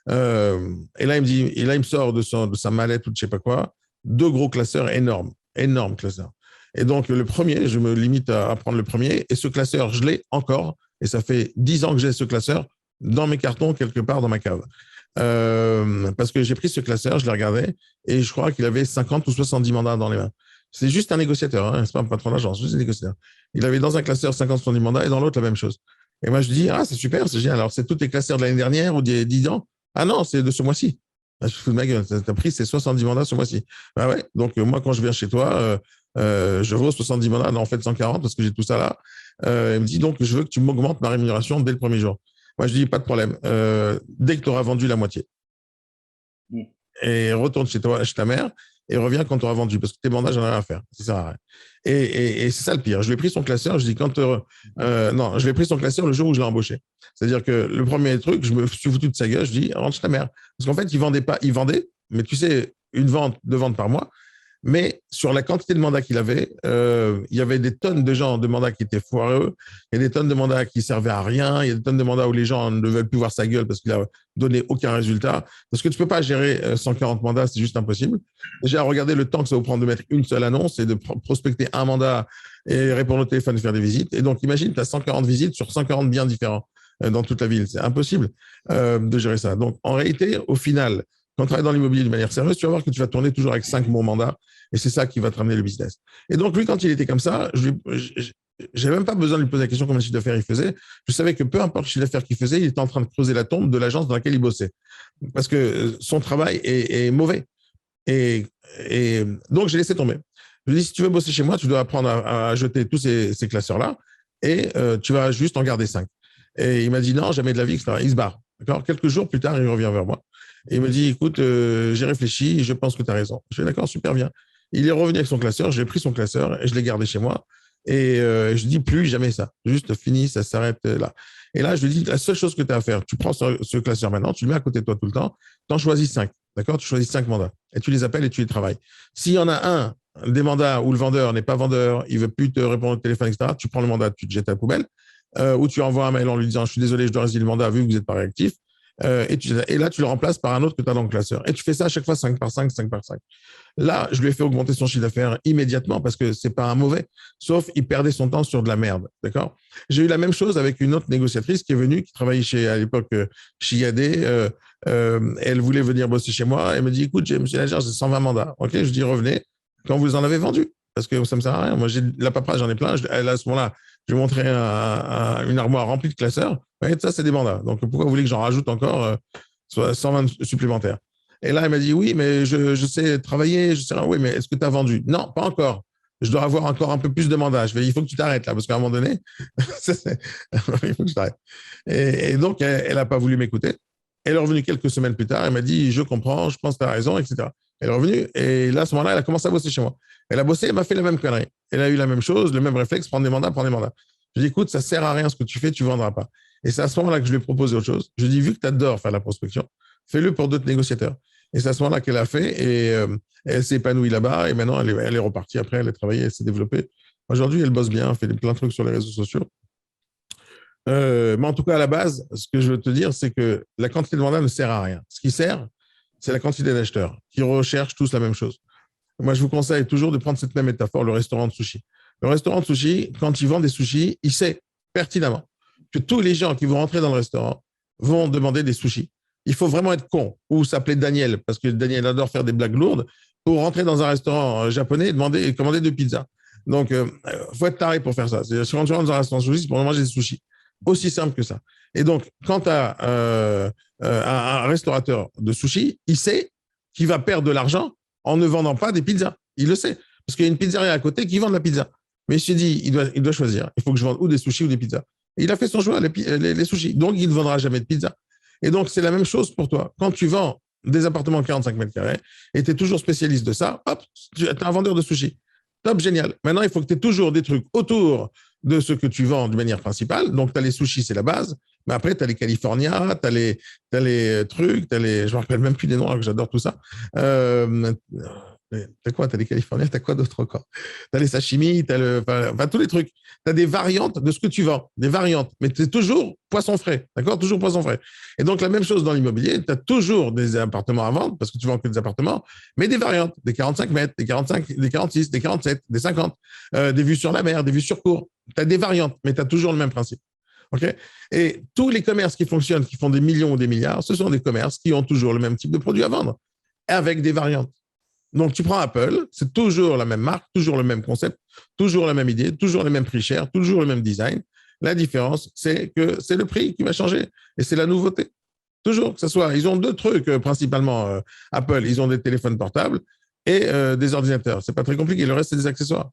Et là, il me sort de sa mallette ou de je sais pas quoi, 2 gros classeurs énormes classeurs. Et donc, le premier, je me limite à prendre le premier. Et ce classeur, je l'ai encore. Et ça fait 10 ans que j'ai ce classeur dans mes cartons, quelque part dans ma cave. Parce que j'ai pris ce classeur, je l'ai regardé, et je crois qu'il avait 50 ou 70 mandats dans les mains. C'est juste un négociateur, hein, c'est pas un patron d'agence, c'est juste un négociateur. Il avait dans un classeur 50 ou 70 mandats et dans l'autre la même chose. Et moi, je dis, ah, c'est super, c'est génial. Alors, c'est tous les classeurs de l'année dernière ou des 10 ans? Ah non, c'est de ce mois-ci. Ah, je fous de ma gueule, tu as pris ces 70 mandats ce mois-ci. Ah ouais, donc moi, quand je viens chez toi, je vaux 70 mandats, non, en fait 140 parce que j'ai tout ça là. Il me dit donc, je veux que tu m'augmentes ma rémunération dès le premier jour. Moi, je dis, pas de problème. Dès que tu auras vendu la moitié. Et retourne chez toi, chez ta mère, et reviens quand tu auras vendu, parce que tes mandats, j'en ai rien à faire. Ça sert à rien. Et c'est ça le pire. Je lui ai pris son classeur, je dis non, je lui ai pris son classeur le jour où je l'ai embauché. C'est-à-dire que le premier truc, je me suis foutu de sa gueule, je dis, rentre chez ta mère. Parce qu'en fait, il vendait, mais tu sais, une vente, 2 ventes par mois. Mais sur la quantité de mandats qu'il avait, il y avait des tonnes de mandats qui étaient foireux, il y a des tonnes de mandats qui servaient à rien, il y a des tonnes de mandats où les gens ne veulent plus voir sa gueule parce qu'il a donné aucun résultat. Parce que tu peux pas gérer 140 mandats, c'est juste impossible. Déjà, regardez le temps que ça va prendre de mettre une seule annonce et de prospecter un mandat et répondre au téléphone et faire des visites. Et donc, imagine, tu as 140 visites sur 140 biens différents dans toute la ville. C'est impossible de gérer ça. Donc, en réalité, au final, quand tu travailles dans l'immobilier de manière sérieuse, tu vas voir que tu vas tourner toujours avec 5 bons mandats. Et c'est ça qui va te ramener le business. Et donc, lui, quand il était comme ça, je n'avais même pas besoin de lui poser la question combien de chiffre d'affaires il faisait. Je savais que peu importe le chiffre d'affaires qu'il faisait, il était en train de creuser la tombe de l'agence dans laquelle il bossait. Parce que son travail est mauvais. Et donc, j'ai laissé tomber. Je lui ai dit, si tu veux bosser chez moi, tu dois apprendre à jeter tous ces classeurs-là et tu vas juste en garder 5. Et il m'a dit, non, jamais de la vie, etc. Il se barre. D'accord. Quelques jours plus tard, il revient vers moi. Et il me dit, écoute, j'ai réfléchi, je pense que tu as raison. Je dis, d'accord, super bien. Il est revenu avec son classeur, j'ai pris son classeur et je l'ai gardé chez moi. Et je dis plus jamais ça. Juste fini, ça s'arrête là. Et là, je lui dis, la seule chose que tu as à faire, tu prends ce classeur maintenant, tu le mets à côté de toi tout le temps, tu en choisis 5. D'accord? Tu choisis 5 mandats. Et tu les appelles et tu les travailles. S'il y en a un des mandats où le vendeur n'est pas vendeur, il ne veut plus te répondre au téléphone, etc., tu prends le mandat, tu te jettes à la poubelle, ou tu envoies un mail en lui disant, je suis désolé, je dois résilier le mandat vu que vous n'êtes pas réactif. Et là, tu le remplaces par un autre que tu as dans le classeur. Et tu fais ça à chaque fois 5 par 5, 5 par 5. Là, je lui ai fait augmenter son chiffre d'affaires immédiatement parce que c'est pas un mauvais, sauf il perdait son temps sur de la merde. D'accord? J'ai eu la même chose avec une autre négociatrice qui est venue, qui travaillait à l'époque chez IAD. Elle voulait venir bosser chez moi. Elle me dit, écoute, monsieur l'agent, j'ai 120 mandats. OK, je dis, revenez quand vous en avez vendu. Parce que ça me sert à rien. Moi, j'ai la paperasse, j'en ai plein. À ce moment-là, je lui ai montré une armoire remplie de classeurs. Et ça, c'est des mandats. Donc, pourquoi vous voulez que j'en rajoute encore 120 supplémentaires? Et là, elle m'a dit, oui, mais je sais travailler. Je sais, oui, mais est-ce que tu as vendu? Non, pas encore. Je dois avoir encore un peu plus de mandats. Il faut que tu t'arrêtes là, parce qu'à un moment donné, il faut que je t'arrête. Et donc, elle n'a pas voulu m'écouter. Elle est revenue quelques semaines plus tard. Elle m'a dit, je comprends, je pense que tu as raison, etc. Elle est revenue. Et là, à ce moment-là, elle a commencé à bosser chez moi. Elle a bossé, elle m'a fait la même connerie. Elle a eu la même chose, le même réflexe, prendre des mandats, prendre des mandats. Je dis, écoute, ça ne sert à rien ce que tu fais, tu ne vendras pas. Et c'est à ce moment-là que je lui ai proposé autre chose. Je dis, vu que tu adores faire la prospection, fais-le pour d'autres négociateurs. Et c'est à ce moment-là qu'elle a fait et elle s'est épanouie là-bas. Et maintenant, elle est repartie après, elle a travaillé, elle s'est développée. Aujourd'hui, elle bosse bien, elle fait plein de trucs sur les réseaux sociaux. Mais en tout cas, à la base, ce que je veux te dire, c'est que la quantité de mandats ne sert à rien. Ce qui sert, c'est la quantité d'acheteurs qui recherchent tous la même chose. Moi, je vous conseille toujours de prendre cette même métaphore, le restaurant de sushi. Le restaurant de sushi, quand il vend des sushis, il sait pertinemment que tous les gens qui vont rentrer dans le restaurant vont demander des sushis. Il faut vraiment être con ou s'appeler Daniel, parce que Daniel adore faire des blagues lourdes, pour rentrer dans un restaurant japonais et commander deux pizzas. Donc, il faut être taré pour faire ça. Si tu rentres dans un restaurant de sushi, c'est pour manger des sushis. Aussi simple que ça. Et donc, quand tu as un restaurateur de sushis, il sait qu'il va perdre de l'argent en ne vendant pas des pizzas. Il le sait. Parce qu'il y a une pizzeria à côté qui vend de la pizza. Mais il s'est dit, il doit choisir. Il faut que je vende ou des sushis ou des pizzas. Et il a fait son choix, les sushis. Donc, il ne vendra jamais de pizza. Et donc, c'est la même chose pour toi. Quand tu vends des appartements de 45 mètres carrés et tu es toujours spécialiste de ça, hop, tu es un vendeur de sushis. Top, génial. Maintenant, il faut que tu aies toujours des trucs autour de ce que tu vends de manière principale. Donc, tu as les sushis, c'est la base. Mais après, tu as les California, tu as les trucs, je ne me rappelle même plus des noms, alors que j'adore tout ça. T'as quoi? T'as les Californiens, t'as quoi d'autre encore? T'as les sashimi, t'as tous les trucs. T'as des variantes de ce que tu vends, des variantes, mais c'est toujours poisson frais, d'accord? Toujours poisson frais. Et donc, la même chose dans l'immobilier, t'as toujours des appartements à vendre, parce que tu vends que des appartements, mais des variantes, des 45 mètres, des 45, des 46, des 47, des 50, des vues sur la mer, des vues sur cour. T'as des variantes, mais t'as toujours le même principe. Okay? Et tous les commerces qui fonctionnent, qui font des millions ou des milliards, ce sont des commerces qui ont toujours le même type de produit à vendre, avec des variantes. Donc, tu prends Apple, c'est toujours la même marque, toujours le même concept, toujours la même idée, toujours les mêmes prix chers, toujours le même design. La différence, c'est que c'est le prix qui va changer et c'est la nouveauté. Toujours, que ce soit. Ils ont deux trucs principalement, Apple. Ils ont des téléphones portables et des ordinateurs. C'est pas très compliqué. Le reste, c'est des accessoires.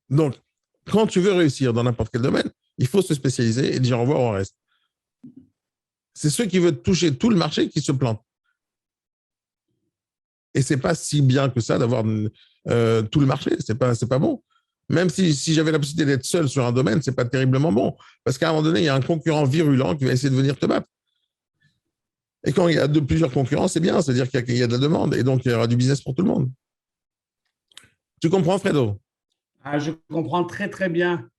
Donc, quand tu veux réussir dans n'importe quel domaine, il faut se spécialiser et dire au revoir au reste. C'est ceux qui veulent toucher tout le marché qui se plantent. Et c'est pas si bien que ça d'avoir tout le marché. C'est pas bon. Même si j'avais la possibilité d'être seul sur un domaine, c'est pas terriblement bon. Parce qu'à un moment donné, il y a un concurrent virulent qui va essayer de venir te battre. Et quand il y a plusieurs concurrents, c'est bien. C'est-à-dire qu'il y a de la demande. Et donc, il y aura du business pour tout le monde. Tu comprends, Fredo? Je comprends très, très bien.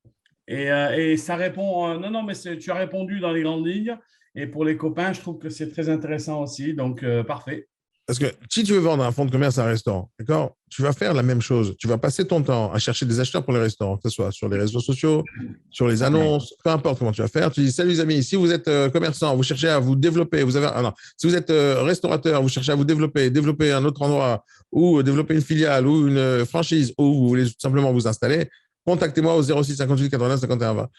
Et ça répond… non, mais tu as répondu dans les grandes lignes. Et pour les copains, je trouve que c'est très intéressant aussi. Donc, parfait. Parce que si tu veux vendre un fonds de commerce à un restaurant, d'accord, tu vas faire la même chose. Tu vas passer ton temps à chercher des acheteurs pour les restaurants, que ce soit sur les réseaux sociaux, sur les annonces, peu importe comment tu vas faire. Tu dis, salut les amis, si vous êtes commerçant, vous cherchez à vous développer, si vous êtes restaurateur, vous cherchez à vous développer un autre endroit ou développer une filiale ou une franchise ou vous voulez tout simplement vous installer, contactez-moi au 06 58 89 51 20.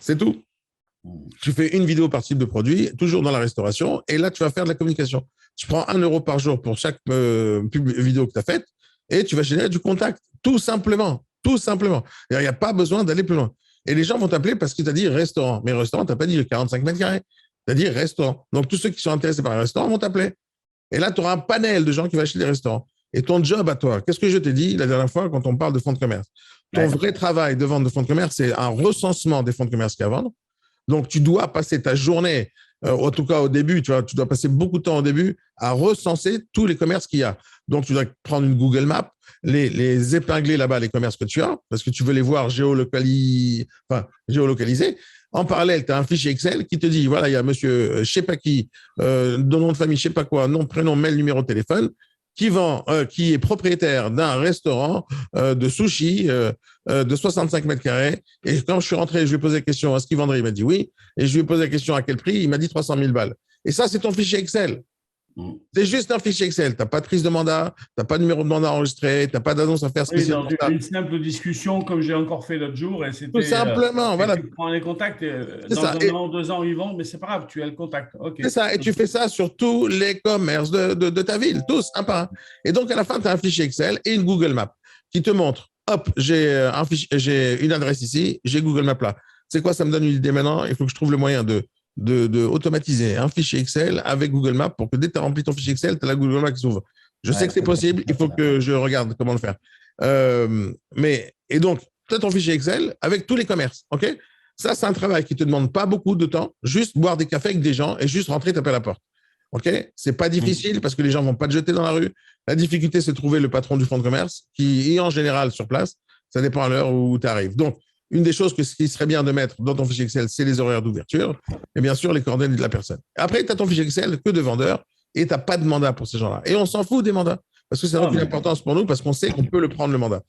C'est tout. Tu fais une vidéo par type de produit, toujours dans la restauration, et là, tu vas faire de la communication. Tu prends 1 euro par jour pour chaque vidéo que tu as faite, et tu vas générer du contact, tout simplement. Tout simplement. Il n'y a pas besoin d'aller plus loin. Et les gens vont t'appeler parce que tu as dit restaurant. Mais restaurant, tu n'as pas dit 45 mètres carrés. Tu as dit restaurant. Donc, tous ceux qui sont intéressés par les restaurants vont t'appeler. Et là, tu auras un panel de gens qui vont acheter des restaurants. Et ton job à toi, qu'est-ce que je t'ai dit la dernière fois quand on parle de fonds de commerce? Ton vrai travail de vente de fonds de commerce, c'est un recensement des fonds de commerce qu'il y a à vendre. Donc, tu dois passer ta journée, en tout cas au début, tu dois passer beaucoup de temps au début à recenser tous les commerces qu'il y a. Donc, tu dois prendre une Google Maps, les épingler là-bas, les commerces que tu as, parce que tu veux les voir géolocalisés. En parallèle, tu as un fichier Excel qui te dit, voilà, il y a monsieur je sais pas qui, nom de famille, je sais pas quoi, nom, prénom, mail, numéro de téléphone, qui est propriétaire d'un restaurant de sushi de 65 mètres carrés. Et quand je suis rentré, je lui ai posé la question, est-ce qu'il vendrait? Il m'a dit oui. Et je lui ai posé la question, à quel prix? Il m'a dit 300 000 balles. Et ça, c'est ton fichier Excel. C'est juste un fichier Excel. Tu n'as pas de prise de mandat, tu n'as pas de numéro de mandat enregistré, tu n'as pas d'annonce à faire spéciale. Oui, dans une simple discussion, comme j'ai encore fait l'autre jour. Et c'était, tout simplement, voilà. Tu prends les contacts, dans un an, 2 ans, ils vendent, mais c'est pas grave, tu as le contact. Okay. C'est ça, et tu fais ça sur tous les commerces de ta ville, tous, un par un. Et donc, à la fin, tu as un fichier Excel et une Google Maps qui te montre, hop, j'ai une adresse ici, j'ai Google Maps là. C'est quoi, ça me donne une idée maintenant? Il faut que je trouve le moyen de automatiser un fichier Excel avec Google Maps pour que dès que tu as rempli ton fichier Excel, tu as la Google Maps qui s'ouvre. Je sais que c'est possible, il faut que je regarde comment le faire. Et donc, tu as ton fichier Excel avec tous les commerces, OK? Ça, c'est un travail qui ne te demande pas beaucoup de temps, juste boire des cafés avec des gens et juste rentrer, taper à la porte. OK? C'est pas difficile parce que les gens ne vont pas te jeter dans la rue. La difficulté, c'est de trouver le patron du fonds de commerce qui est en général sur place. Ça dépend à l'heure où tu arrives. Donc, une des choses qui serait bien de mettre dans ton fichier Excel, c'est les horaires d'ouverture et bien sûr les coordonnées de la personne. Après, tu as ton fichier Excel que de vendeurs et tu n'as pas de mandat pour ces gens-là. Et on s'en fout des mandats parce que ça n'a aucune importance pour nous parce qu'on sait qu'on peut le prendre le mandat.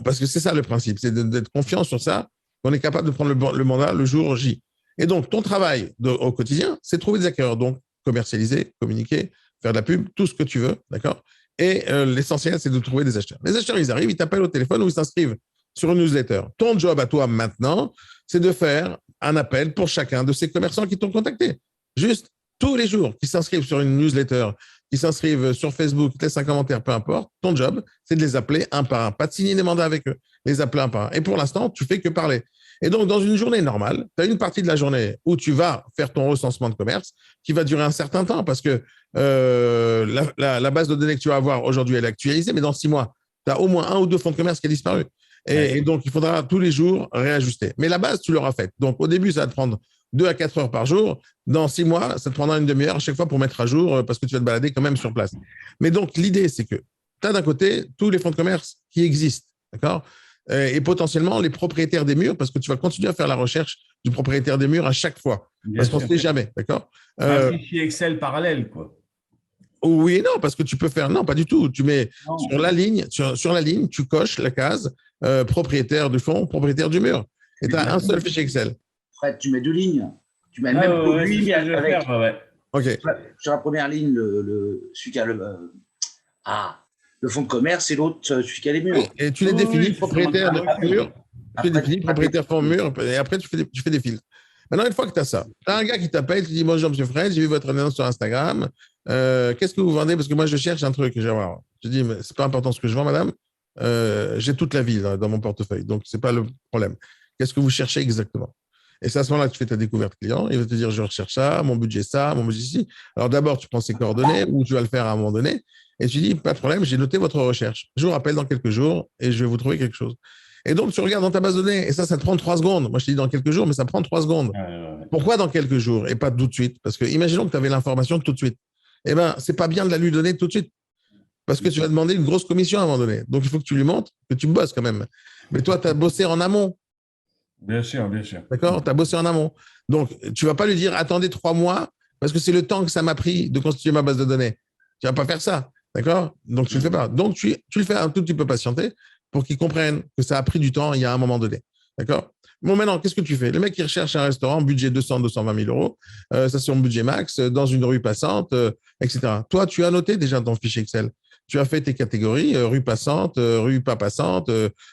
Parce que c'est ça le principe, c'est d'être confiant sur ça, qu'on est capable de prendre le mandat le jour J. Et donc, ton travail au quotidien, c'est de trouver des acquéreurs. Donc, commercialiser, communiquer, faire de la pub, tout ce que tu veux, d'accord? Et l'essentiel, c'est de trouver des acheteurs. Les acheteurs, ils arrivent, ils t'appellent au téléphone ou ils s'inscrivent sur une newsletter. Ton job à toi maintenant, c'est de faire un appel pour chacun de ces commerçants qui t'ont contacté. Juste tous les jours, qui s'inscrivent sur une newsletter, qui s'inscrivent sur Facebook, qui te laissent un commentaire, peu importe. Ton job, c'est de les appeler un par un. Pas de signer des mandats avec eux, les appeler un par un. Et pour l'instant, tu fais que parler. Et donc, dans une journée normale, tu as une partie de la journée où tu vas faire ton recensement de commerce qui va durer un certain temps parce que la base de données que tu vas avoir aujourd'hui, elle est actualisée, mais dans 6 mois, tu as au moins 1 ou 2 fonds de commerce qui a disparu. Et donc, il faudra tous les jours réajuster. Mais la base, tu l'auras faite. Donc, au début, ça va te prendre 2 à 4 heures par jour. Dans 6 mois, ça te prendra une demi-heure à chaque fois pour mettre à jour parce que tu vas te balader quand même sur place. Mais donc, l'idée, c'est que tu as d'un côté tous les fonds de commerce qui existent, d'accord? Et potentiellement les propriétaires des murs, parce que tu vas continuer à faire la recherche du propriétaire des murs à chaque fois, parce qu'on ne sait jamais, d'accord? Un fichier Excel parallèle, quoi. Oui et non, parce que tu peux faire… Non, pas du tout. Tu mets sur la ligne, tu coches la case propriétaire du fonds, propriétaire du mur. Et tu as un seul fichier Excel. Fred, tu mets 2 lignes. Tu mets le même produit, mais avec… OK. Sur la première ligne, celui qui a le fonds de commerce et l'autre, celui qui a les murs. Et tu les définis propriétaire de mur, tu les définis propriétaire fonds mur, et après tu fais des filtres. Maintenant, une fois que tu as ça, tu as un gars qui t'appelle, tu dis bonjour, monsieur Fred, j'ai vu votre annonce sur Instagram. Qu'est-ce que vous vendez? Parce que moi, je cherche un truc. Je dis, mais c'est pas important ce que je vends, madame. J'ai toute la ville dans mon portefeuille, donc c'est pas le problème. Qu'est-ce que vous cherchez exactement? Et c'est à ce moment-là que tu fais ta découverte client. Il va te dire, je recherche ça, mon budget ci. Alors d'abord, tu prends ses coordonnées ou tu vas le faire à un moment donné. Et tu dis, pas de problème, j'ai noté votre recherche. Je vous rappelle dans quelques jours et je vais vous trouver quelque chose. Et donc, tu regardes dans ta base de données et ça te prend 3 secondes. Moi, je te dis dans quelques jours, mais ça prend 3 secondes. Pourquoi dans quelques jours et pas tout de suite? Parce que imaginons que tu avais l'information tout de suite. Eh bien, c'est pas bien de la lui donner tout de suite. Parce que tu vas demander une grosse commission à un moment donné. Donc, il faut que tu lui montres que tu bosses quand même. Mais toi, tu as bossé en amont. Bien sûr, bien sûr. D'accord? Tu as bossé en amont. Donc, tu ne vas pas lui dire attendez 3 mois parce que c'est le temps que ça m'a pris de constituer ma base de données. Tu ne vas pas faire ça. D'accord? Donc, tu ne le fais pas. Donc, tu le fais un tout petit peu patienter pour qu'il comprenne que ça a pris du temps il y a un moment donné. D'accord? Bon, maintenant, qu'est-ce que tu fais? Le mec, il recherche un restaurant, budget 220 000 euros, ça c'est son budget max, dans une rue passante, etc. Toi, tu as noté déjà dans ton fichier Excel. Tu as fait tes catégories, rue passante, rue pas passante,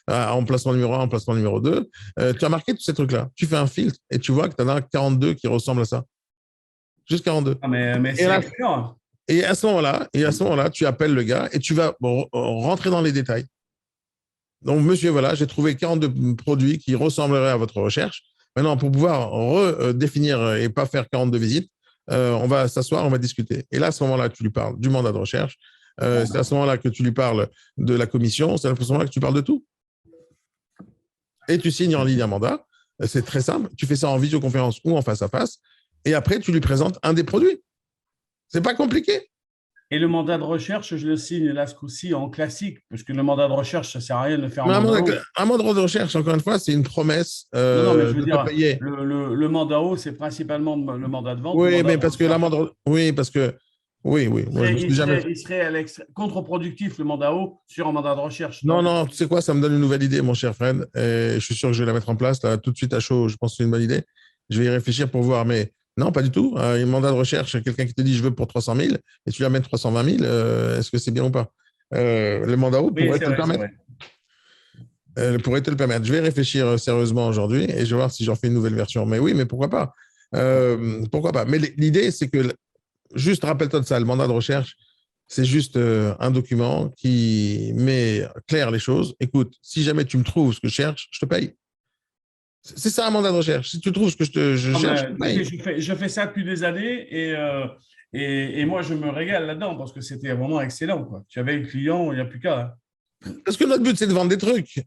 emplacement numéro 1, emplacement numéro 2. Tu as marqué tous ces trucs-là. Tu fais un filtre et tu vois que tu en as 42 qui ressemblent à ça. Juste 42. Ah, mais c'est excellent. Et à ce moment-là, tu appelles le gars et tu vas rentrer dans les détails. Donc, monsieur, voilà, j'ai trouvé 42 produits qui ressembleraient à votre recherche. Maintenant, pour pouvoir redéfinir et pas faire 42 visites, on va s'asseoir, on va discuter. Et là, à ce moment-là, tu lui parles du mandat de recherche. C'est à ce moment-là que tu lui parles de la commission. C'est à ce moment-là que tu parles de tout. Et tu signes en ligne un mandat. C'est très simple. Tu fais ça en visioconférence ou en face à face. Et après, tu lui présentes un des produits. C'est pas compliqué. Et le mandat de recherche, je le signe là ce coup-ci en classique, parce que le mandat de recherche, ça ne sert à rien de le faire en mandat. Un mandat de recherche, encore une fois, c'est une promesse non, mais je veux de dire, payer. Le mandat haut, c'est principalement le mandat de vente. Oui, mais parce que l'amende. Oui, parce que. Oui. Moi, il serait contre-productif, le mandat haut, sur un mandat de recherche. Non, tu sais quoi, ça me donne une nouvelle idée, mon cher Fred. Et je suis sûr que je vais la mettre en place là, tout de suite à chaud. Je pense que c'est une bonne idée. Je vais y réfléchir pour voir. Mais non, pas du tout. Un mandat de recherche, quelqu'un qui te dit je veux pour 300 000 et tu lui amènes 320 000, est-ce que c'est bien ou pas? Le mandat haut pourrait te le permettre. Pourrait te le permettre. Je vais réfléchir sérieusement aujourd'hui et je vais voir si j'en fais une nouvelle version. Mais oui, mais pourquoi pas? Pourquoi pas? Mais l'idée, c'est que, juste rappelle-toi de ça, le mandat de recherche, c'est juste un document qui met clair les choses. Écoute, si jamais tu me trouves ce que je cherche, je te paye. C'est ça un mandat de recherche. Si tu trouves ce que je cherche, je te paye. Je fais ça depuis des années et moi, je me régale là-dedans parce que c'était vraiment excellent, quoi. Tu avais le client, il n'y a plus qu'à. Parce que notre but, c'est de vendre des trucs.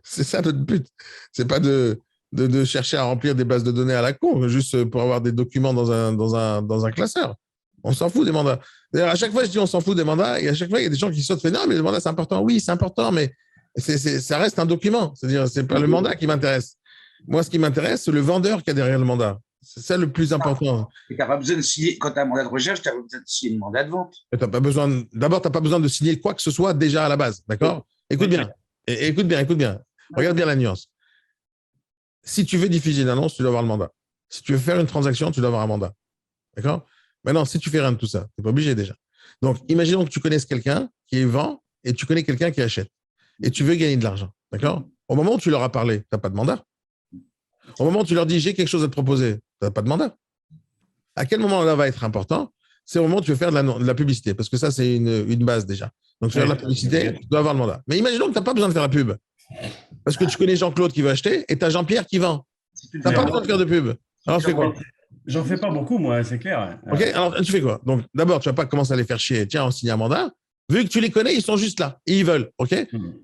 C'est ça notre but. C'est pas de chercher à remplir des bases de données à la con, juste pour avoir des documents dans un classeur. On s'en fout des mandats. D'ailleurs, à chaque fois, je dis on s'en fout des mandats, et à chaque fois, il y a des gens qui sautent, non, mais le mandat, c'est important. Oui, c'est important, mais ça reste un document. C'est-à-dire, c'est pas le mandat qui m'intéresse. Moi, ce qui m'intéresse, c'est le vendeur qui a derrière le mandat. C'est ça le plus important. Et tu n'as pas besoin de signer, quand tu as un mandat de recherche, tu n'as pas besoin de signer le mandat de vente. D'abord, tu n'as pas besoin de signer quoi que ce soit déjà à la base. D'accord? Écoute bien. Écoute bien. Regarde bien la nuance. Si tu veux diffuser une annonce, tu dois avoir le mandat. Si tu veux faire une transaction, tu dois avoir un mandat. D'accord? Maintenant, si tu fais rien de tout ça, tu n'es pas obligé déjà. Donc, imaginons que tu connaisses quelqu'un qui vend et tu connais quelqu'un qui achète. Et tu veux gagner de l'argent. D'accord? Au moment où tu leur as parlé, tu n'as pas de mandat. Au moment où tu leur dis j'ai quelque chose à te proposer, tu n'as pas de mandat. À quel moment là va être important? C'est au moment où tu veux faire de la publicité, parce que ça, c'est une base déjà. Donc, tu veux faire de la publicité, tu dois avoir le mandat. Mais imaginons que tu n'as pas besoin de faire la pub. Parce que tu connais Jean-Claude qui veut acheter et tu as Jean-Pierre qui vend. Tu n'as pas besoin de faire de pub. Alors, tu fais quoi? J'en fais pas beaucoup, moi, c'est clair. OK, alors tu fais quoi? Donc, d'abord, tu ne vas pas commencer à les faire chier. Tiens, on signe un mandat. Vu que tu les connais, ils sont juste là et ils veulent. OK?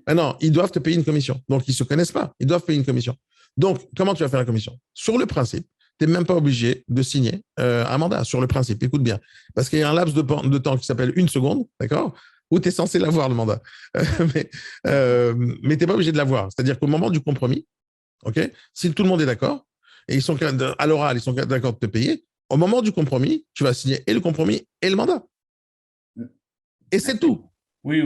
Maintenant, ils doivent te payer une commission. Donc, ils ne se connaissent pas. Ils doivent payer une commission. Donc, comment tu vas faire la commission? Sur le principe, tu n'es même pas obligé de signer un mandat. Sur le principe, écoute bien. Parce qu'il y a un laps de temps qui s'appelle 1 seconde, d'accord? Où tu es censé l'avoir, le mandat. Mais tu n'es pas obligé de l'avoir. C'est-à-dire qu'au moment du compromis, OK, si tout le monde est d'accord, et ils sont à l'oral, ils sont d'accord de te payer, au moment du compromis, tu vas signer et le compromis et le mandat. Et c'est tout. Oui.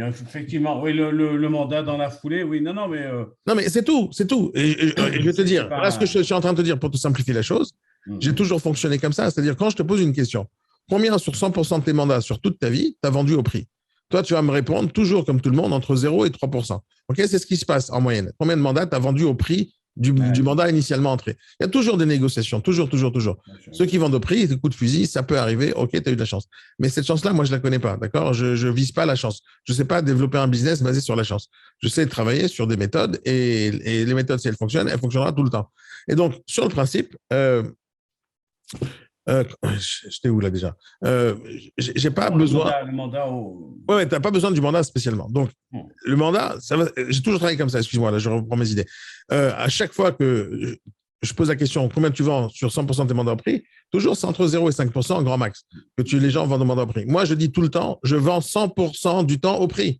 Effectivement, oui, le mandat dans la foulée, oui, non, mais… Non, mais c'est tout. Et je vais te dire, là, ce que je suis en train de te dire pour te simplifier la chose, j'ai toujours fonctionné comme ça. C'est-à-dire, quand je te pose une question, combien sur 100% de tes mandats sur toute ta vie, tu as vendu au prix? Toi, tu vas me répondre toujours, comme tout le monde, entre 0 et 3%. OK, c'est ce qui se passe en moyenne. Combien de mandats tu as vendu au prix du mandat initialement entré. Il y a toujours des négociations, toujours. Ceux qui vendent au prix, des coups de fusil, ça peut arriver, ok, tu as eu de la chance. Mais cette chance-là, moi, je ne la connais pas, d'accord? Je ne vise pas la chance. Je ne sais pas développer un business basé sur la chance. Je sais travailler sur des méthodes et les méthodes, si elles fonctionnent, elles fonctionneront tout le temps. Et donc, sur le principe, j'étais où là déjà? J'ai pas besoin. Le mandat au... Ouais, tu n'as pas besoin du mandat spécialement. Donc, le mandat, j'ai toujours travaillé comme ça, excuse-moi, là, je reprends mes idées. À chaque fois que je pose la question, combien tu vends sur 100% de tes mandats au prix? Toujours, c'est entre 0 et 5% en grand max que les gens vendent au mandat au prix. Moi, je dis tout le temps, je vends 100% du temps au prix.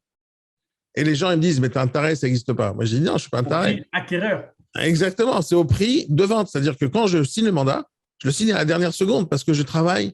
Et les gens, ils me disent, mais t'as un taré, ça n'existe pas. Moi, je dis, non, je ne suis pas un taré. Acquéreur. Exactement, c'est au prix de vente. C'est-à-dire que quand je signe le mandat, je le signe à la dernière seconde parce que je travaille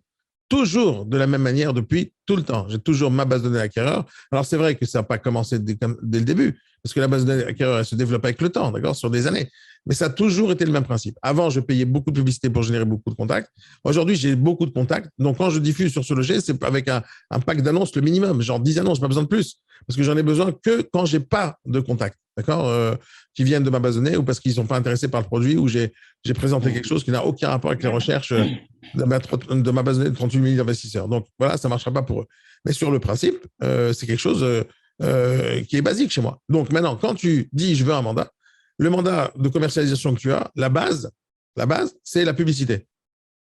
toujours de la même manière depuis tout le temps. J'ai toujours ma base de données acquéreur. Alors, c'est vrai que ça n'a pas commencé dès le début parce que la base de données acquéreur, elle se développe avec le temps, d'accord, sur des années. Mais ça a toujours été le même principe. Avant, je payais beaucoup de publicité pour générer beaucoup de contacts. Aujourd'hui, j'ai beaucoup de contacts. Donc, quand je diffuse sur ce logiciel, c'est avec un pack d'annonces le minimum, genre 10 annonces, pas besoin de plus. Parce que j'en ai besoin que quand j'ai pas de contacts, d'accord, qui viennent de ma base de données ou parce qu'ils ne sont pas intéressés par le produit ou j'ai présenté quelque chose qui n'a aucun rapport avec les recherches de ma base de données de 38 000 investisseurs. Donc, voilà, ça ne marchera pas pour eux. Mais sur le principe, c'est quelque chose qui est basique chez moi. Donc, maintenant, quand tu dis « je veux un mandat », le mandat de commercialisation que tu as, la base, c'est la publicité.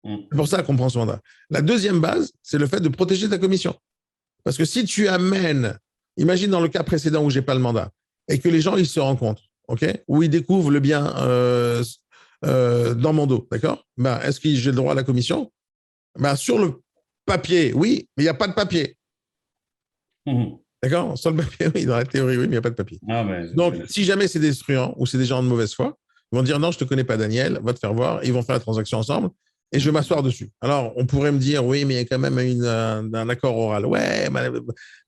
C'est pour ça qu'on prend ce mandat. La deuxième base, c'est le fait de protéger ta commission. Parce que si tu amènes, imagine dans le cas précédent où je n'ai pas le mandat, et que les gens, ils se rencontrent, okay, où ils découvrent le bien dans mon dos, d'accord, ben, est-ce que j'ai le droit à la commission? Ben, sur le papier, oui, mais il n'y a pas de papier. D'accord? Sur le papier, oui, dans la théorie, oui, mais il n'y a pas de papier. Donc, si jamais c'est des truands ou c'est des gens de mauvaise foi, ils vont dire non, je ne te connais pas, Daniel, va te faire voir, ils vont faire la transaction ensemble et je vais m'asseoir dessus. Alors, on pourrait me dire oui, mais il y a quand même un accord oral. Ouais,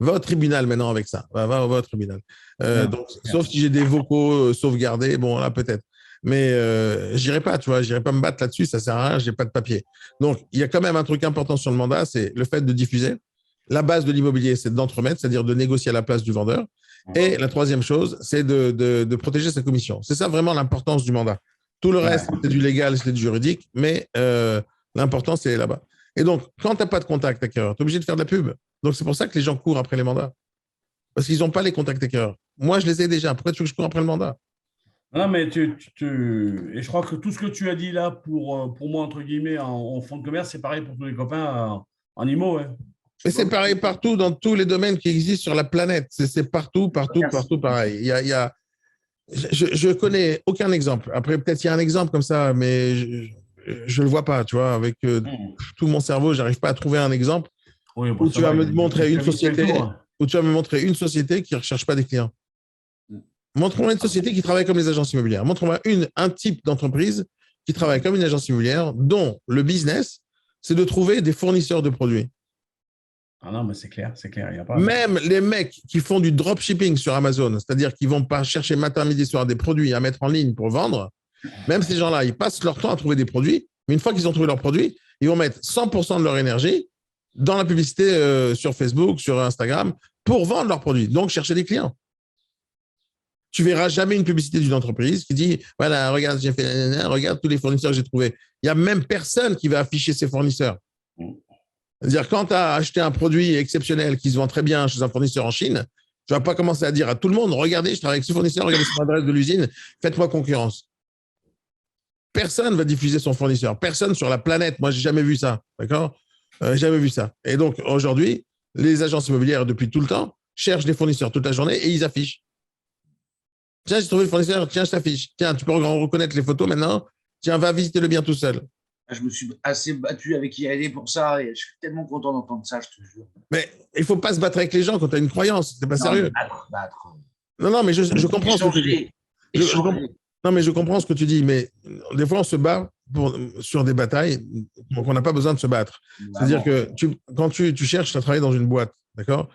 va au tribunal maintenant avec ça. Va au tribunal. Donc, sauf si j'ai des vocaux sauvegardés, bon, là, peut-être. Mais j'irai pas, tu vois, j'irai pas me battre là-dessus, ça sert à rien, j'ai pas de papier. Donc, il y a quand même un truc important sur le mandat, c'est le fait de diffuser. La base de l'immobilier, c'est d'entremettre, c'est-à-dire de négocier à la place du vendeur. Et la troisième chose, c'est de protéger sa commission. C'est ça vraiment l'importance du mandat. Tout le reste, c'est du légal, c'est du juridique, mais l'important, c'est là-bas. Et donc, quand tu n'as pas de contact acquéreur, tu es obligé de faire de la pub. Donc, c'est pour ça que les gens courent après les mandats. Parce qu'ils n'ont pas les contacts acquéreurs. Moi, je les ai déjà. Pourquoi tu veux que je cours après le mandat? Non, mais et je crois que tout ce que tu as dit là, pour moi, entre guillemets, en fonds de commerce, c'est pareil pour tous les copains en IMO. Ouais. Mais c'est pareil partout, dans tous les domaines qui existent sur la planète. C'est partout pareil. Je connais aucun exemple. Après, peut-être il y a un exemple comme ça, mais je ne le vois pas, tu vois. Avec tout mon cerveau, je n'arrive pas à trouver un exemple où tu vas me montrer une société qui ne recherche pas des clients. Montre-moi une société qui travaille comme les agences immobilières. Montre-moi un type d'entreprise qui travaille comme une agence immobilière dont le business, c'est de trouver des fournisseurs de produits. Ah non, mais c'est clair. Il y a pas... Même les mecs qui font du dropshipping sur Amazon, c'est-à-dire qu'ils ne vont pas chercher matin, midi, soir des produits à mettre en ligne pour vendre, même ces gens-là, ils passent leur temps à trouver des produits, mais une fois qu'ils ont trouvé leurs produits, ils vont mettre 100% de leur énergie dans la publicité sur Facebook, sur Instagram, pour vendre leurs produits, donc chercher des clients. Tu ne verras jamais une publicité d'une entreprise qui dit « Voilà, regarde, j'ai fait, regarde tous les fournisseurs que j'ai trouvés. » Il n'y a même personne qui va afficher ses fournisseurs. C'est-à-dire, quand tu as acheté un produit exceptionnel qui se vend très bien chez un fournisseur en Chine, tu ne vas pas commencer à dire à tout le monde « Regardez, je travaille avec ce fournisseur, regardez son adresse de l'usine, faites-moi concurrence. » Personne ne va diffuser son fournisseur. Personne sur la planète. Moi, je n'ai jamais vu ça. D'accord? Jamais vu ça. Et donc, aujourd'hui, les agences immobilières, depuis tout le temps, cherchent des fournisseurs toute la journée et ils affichent. Tiens, j'ai trouvé le fournisseur, tiens, je t'affiche. Tiens, tu peux reconnaître les photos maintenant. Tiens, va visiter le bien tout seul. Je me suis assez battu avec IAD pour ça et je suis tellement content d'entendre ça, je te jure. Mais il ne faut pas se battre avec les gens quand tu as une croyance. C'est pas sérieux. Battre. Non, mais je comprends ce que tu dis. Non, mais je comprends ce que tu dis. Mais des fois, on se bat sur des batailles donc on n'a pas besoin de se battre. C'est-à-dire que quand tu cherches à travailler dans une boîte, d'accord,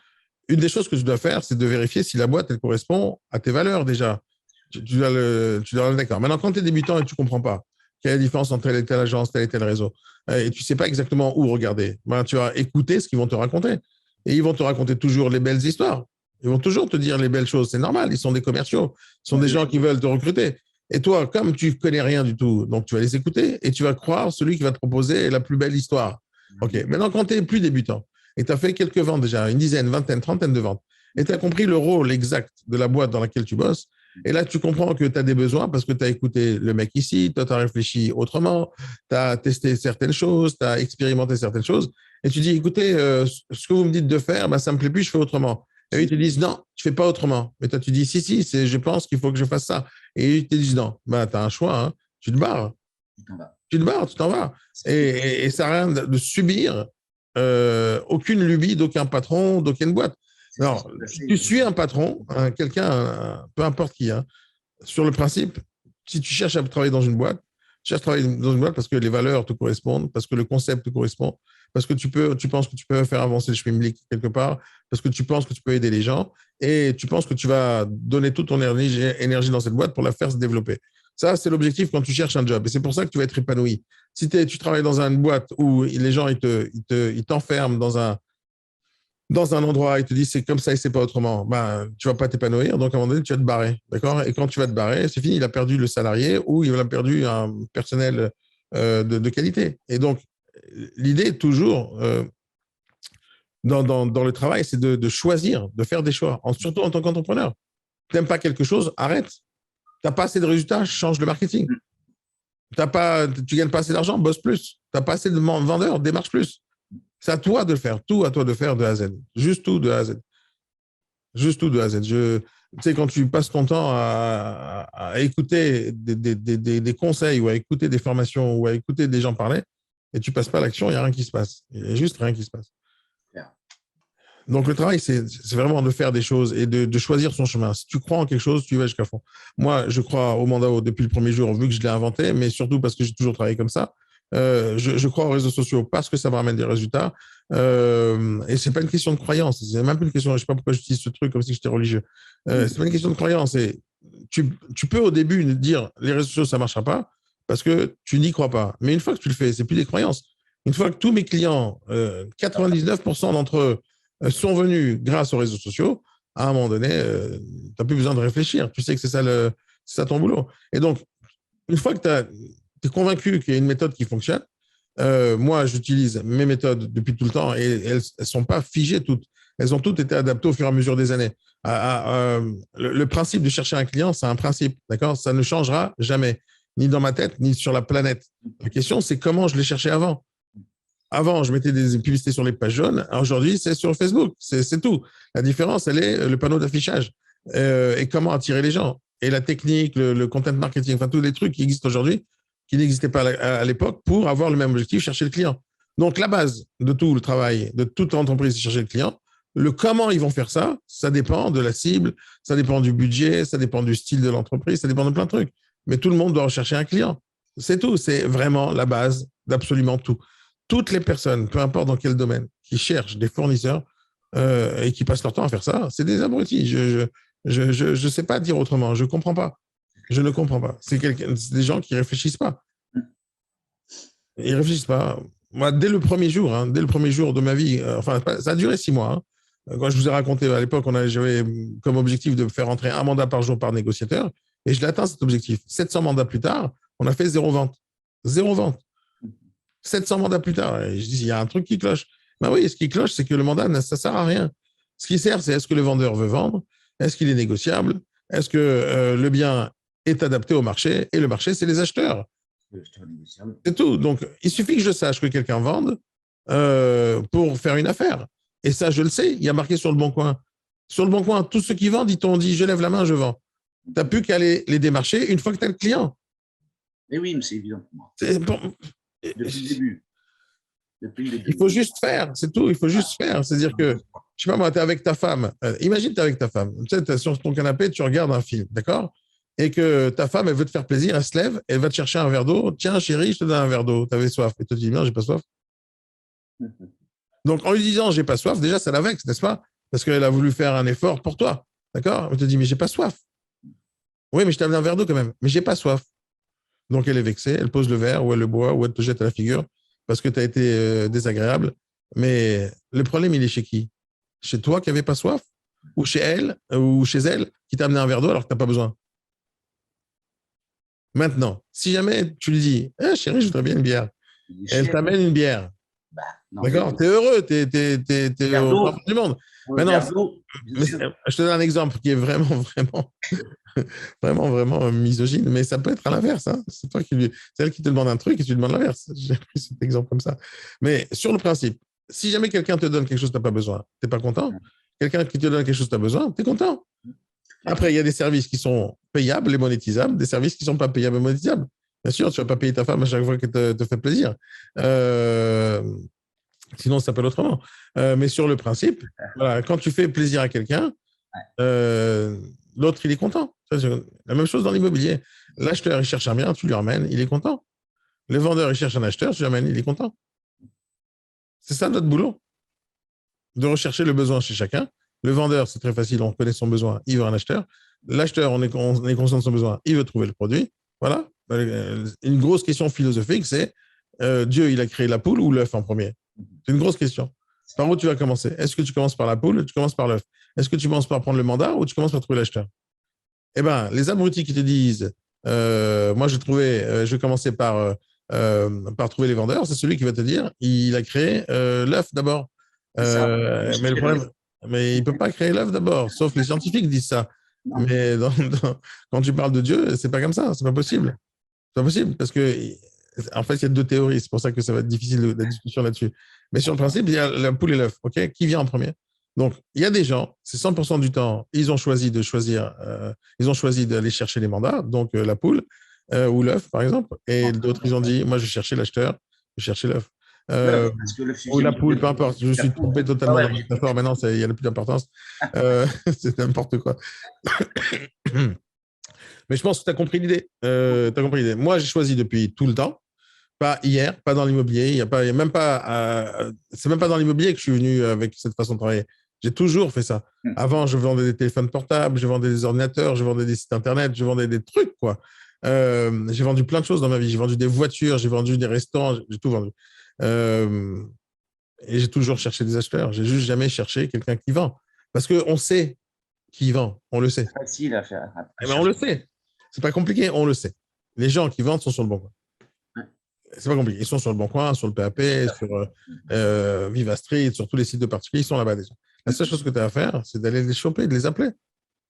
une des choses que tu dois faire, c'est de vérifier si la boîte, elle correspond à tes valeurs déjà. Tu dois le d'accord. Maintenant, quand tu es débutant et que tu ne comprends pas quelle est la différence entre telle et telle agence, tel et tel réseau, et tu ne sais pas exactement où regarder, ben, tu vas écouter ce qu'ils vont te raconter. Et ils vont te raconter toujours les belles histoires. Ils vont toujours te dire les belles choses. C'est normal, ils sont des commerciaux. Ce sont des gens qui veulent te recruter. Et toi, comme tu ne connais rien du tout, donc tu vas les écouter et tu vas croire celui qui va te proposer la plus belle histoire. OK. Maintenant, quand tu es plus débutant et tu as fait quelques ventes déjà, une dizaine, vingtaine, trentaine de ventes, et tu as compris le rôle exact de la boîte dans laquelle tu bosses, et là, tu comprends que tu as des besoins parce que tu as écouté le mec ici, toi, tu as réfléchi autrement, tu as testé certaines choses, tu as expérimenté certaines choses, et tu dis, écoutez, ce que vous me dites de faire, ça ne me plaît plus, je fais autrement. Et ils te disent, non, je ne fais pas autrement. Mais toi, tu dis, si, je pense qu'il faut que je fasse ça. Et ils te disent, non, tu as un choix, hein. Tu te barres. Tu te barres, tu t'en vas. Et ça n'a rien de subir aucune lubie d'aucun patron, d'aucune boîte. Alors, tu suis un patron, quelqu'un, peu importe qui, hein, sur le principe, si tu cherches à travailler dans une boîte, tu cherches à travailler dans une boîte parce que les valeurs te correspondent, parce que le concept te correspond, parce que tu penses que tu peux faire avancer le schmilblick quelque part, parce que tu penses que tu peux aider les gens et tu penses que tu vas donner toute ton énergie dans cette boîte pour la faire se développer. Ça, c'est l'objectif quand tu cherches un job. Et c'est pour ça que tu vas être épanoui. Si tu travailles dans une boîte où les gens ils t'enferment dans un endroit, ils te disent c'est comme ça et c'est pas autrement, tu vas pas t'épanouir, donc à un moment donné, tu vas te barrer, d'accord? Et quand tu vas te barrer, c'est fini, il a perdu le salarié ou il a perdu un personnel de qualité. Et donc, l'idée, toujours, dans le travail, c'est de choisir, de faire des choix, surtout en tant qu'entrepreneur. Tu n'aimes pas quelque chose, arrête. Tu n'as pas assez de résultats, change le marketing. Tu ne gagnes pas assez d'argent, bosse plus. Tu n'as pas assez de vendeurs, démarche plus. C'est à toi de le faire, tout à toi de faire de A à Z. Juste tout de A à Z. Juste tout de A à Z. Tu sais, quand tu passes ton temps à écouter des conseils ou à écouter des formations ou à écouter des gens parler et tu ne passes pas à l'action, il n'y a rien qui se passe. Il n'y a juste rien qui se passe. Donc, le travail, c'est vraiment de faire des choses et de choisir son chemin. Si tu crois en quelque chose, tu y vas jusqu'à fond. Moi, je crois au Mandao depuis le premier jour, vu que je l'ai inventé, mais surtout parce que j'ai toujours travaillé comme ça. Je crois aux réseaux sociaux parce que ça me ramène des résultats. Et c'est pas une question de croyance. C'est même pas une question. Je sais pas pourquoi j'utilise ce truc comme si j'étais religieux. C'est pas une question de croyance. Et tu peux au début dire les réseaux sociaux ça marchera pas parce que tu n'y crois pas. Mais une fois que tu le fais, c'est plus des croyances. Une fois que tous mes clients, 99% d'entre eux sont venus grâce aux réseaux sociaux, à un moment donné, tu n'as plus besoin de réfléchir. Tu sais que c'est ça ton boulot. Et donc, une fois que tu es convaincu qu'il y a une méthode qui fonctionne, moi, j'utilise mes méthodes depuis tout le temps et elles ne sont pas figées toutes. Elles ont toutes été adaptées au fur et à mesure des années. Le principe de chercher un client, c'est un principe, d'accord? Ça ne changera jamais, ni dans ma tête, ni sur la planète. La question, c'est comment je l'ai cherché avant. Avant, je mettais des publicités sur les pages jaunes. Aujourd'hui, c'est sur Facebook. C'est tout. La différence, elle est le panneau d'affichage et comment attirer les gens. Et la technique, le content marketing, enfin, tous les trucs qui existent aujourd'hui, qui n'existaient pas à l'époque pour avoir le même objectif, chercher le client. Donc, la base de tout le travail, de toute entreprise, c'est chercher le client. Le comment ils vont faire ça, ça dépend de la cible, ça dépend du budget, ça dépend du style de l'entreprise, ça dépend de plein de trucs. Mais tout le monde doit rechercher un client. C'est tout. C'est vraiment la base d'absolument tout. Toutes les personnes, peu importe dans quel domaine, qui cherchent des fournisseurs et qui passent leur temps à faire ça, c'est des abrutis. Je sais pas dire autrement. Je comprends pas. Je ne comprends pas. C'est des gens qui réfléchissent pas. Ils réfléchissent pas. Moi, dès le premier jour de ma vie, enfin, ça a duré 6 mois. Hein. Quand je vous ai raconté à l'époque, j'avais comme objectif de faire entrer un mandat par jour par négociateur, et je l'ai atteint cet objectif. 700 mandats plus tard, on a fait 0 vente. 0 vente. 700 mandats plus tard. Et je dis, il y a un truc qui cloche. Ben oui, ce qui cloche, c'est que le mandat, ça ne sert à rien. Ce qui sert, c'est est-ce que le vendeur veut vendre? Est-ce qu'il est négociable? Est-ce que le bien est adapté au marché? Et le marché, c'est les acheteurs. C'est tout. Donc, il suffit que je sache que quelqu'un vende pour faire une affaire. Et ça, je le sais. Il y a marqué sur le Bon Coin. Sur le Bon Coin, tous ceux qui vendent, ils t'ont dit, je lève la main, je vends. Tu n'as plus qu'à les démarcher une fois que tu as le client. Mais oui, mais c'est évident pour moi. Depuis le début. Il faut juste faire, c'est tout. Il faut juste faire. C'est-à-dire que, je sais pas moi, tu es avec ta femme. Imagine tu es avec ta femme. Tu sais, tu es sur ton canapé, tu regardes un film, d'accord? Et que ta femme, elle veut te faire plaisir, elle se lève, elle va te chercher un verre d'eau. Tiens, chérie, je te donne un verre d'eau. Tu avais soif. Et tu te dis, non, j'ai pas soif. Donc, en lui disant, j'ai pas soif, déjà, ça la vexe, n'est-ce pas? Parce qu'elle a voulu faire un effort pour toi. D'accord? Elle te dit, mais j'ai pas soif. Oui, mais je t'ai amené un verre d'eau quand même. Mais j'ai pas soif. Donc, elle est vexée, elle pose le verre ou elle le boit ou elle te jette à la figure parce que tu as été désagréable. Mais le problème, il est chez qui? Chez toi qui n'avais pas soif? Ou chez elle qui t'a amené un verre d'eau alors que tu n'as pas besoin? Maintenant, si jamais tu lui dis, chérie, je voudrais bien une bière, elle t'amène une bière. Bah, non, D'accord? T'es heureux, t'es verre au d'eau. top du monde. Un Maintenant, verre d'eau, bien mais sûr. je te donne un exemple qui est vraiment misogyne, mais ça peut être à l'inverse. Hein. C'est elle qui te demande un truc et tu demandes l'inverse. J'ai pris cet exemple comme ça. Mais sur le principe, si jamais quelqu'un te donne quelque chose que tu n'as pas besoin, tu n'es pas content. Quelqu'un qui te donne quelque chose que tu as besoin, tu es content. Après, il y a des services qui sont payables et monétisables, des services qui ne sont pas payables et monétisables. Bien sûr, tu ne vas pas payer ta femme à chaque fois qu'elle te fait plaisir. Sinon, ça s'appelle autrement. Mais sur le principe, voilà, quand tu fais plaisir à quelqu'un, l'autre, il est content. La même chose dans l'immobilier. L'acheteur, il cherche un bien, tu lui ramènes, il est content. Le vendeur, il cherche un acheteur, tu lui ramènes, il est content. C'est ça notre boulot, de rechercher le besoin chez chacun. Le vendeur, c'est très facile, on connaît son besoin, il veut un acheteur. L'acheteur, on est conscient de son besoin, il veut trouver le produit. Voilà. Une grosse question philosophique, c'est Dieu, il a créé la poule ou l'œuf en premier? C'est une grosse question. Par où tu vas commencer? Est-ce que tu commences par la poule ou tu commences par l'œuf? Est-ce que tu commences par prendre le mandat ou tu commences par trouver l'acheteur? Eh bien, les abrutis qui te disent moi, je vais commencer par trouver les vendeurs, c'est celui qui va te dire il a créé l'œuf d'abord. Mais le problème, mais il ne peut pas créer l'œuf d'abord, sauf les scientifiques disent ça. Non. Mais quand tu parles de Dieu, c'est pas comme ça, c'est pas possible. C'est pas possible parce que, en fait, il y a deux théories, c'est pour ça que ça va être difficile la discussion là-dessus. Mais sur le principe, il y a la poule et l'œuf. Ok, qui vient en premier? Donc, il y a des gens, c'est 100% du temps, ils ont choisi d'aller chercher les mandats, donc la poule ou l'œuf, par exemple, et d'autres, ils ont dit, moi, je cherchais l'acheteur, je cherchais l'œuf. Ou la poule, peu importe, je suis trompé totalement dans la métaphore, maintenant, il n'y a plus d'importance. C'est n'importe quoi. Mais je pense que tu as compris l'idée. Moi, j'ai choisi depuis tout le temps. Pas hier, pas dans l'immobilier. Il y a même pas. C'est même pas dans l'immobilier que je suis venu avec cette façon de travailler. J'ai toujours fait ça. Avant, je vendais des téléphones portables, je vendais des ordinateurs, je vendais des sites internet, je vendais des trucs, quoi. J'ai vendu plein de choses dans ma vie. J'ai vendu des voitures, j'ai vendu des restaurants, j'ai tout vendu. Et j'ai toujours cherché des acheteurs. J'ai juste jamais cherché quelqu'un qui vend. Parce qu'on sait qui vend, on le sait. C'est facile à faire. Eh ben, on le sait. C'est pas compliqué, on le sait. Les gens qui vendent sont sur le bon coin. C'est pas compliqué. Ils sont sur le bon coin, sur le PAP, sur Viva Street, sur tous les sites de particuliers, ils sont là-bas déjà. La seule chose que tu as à faire, c'est d'aller les choper, de les appeler.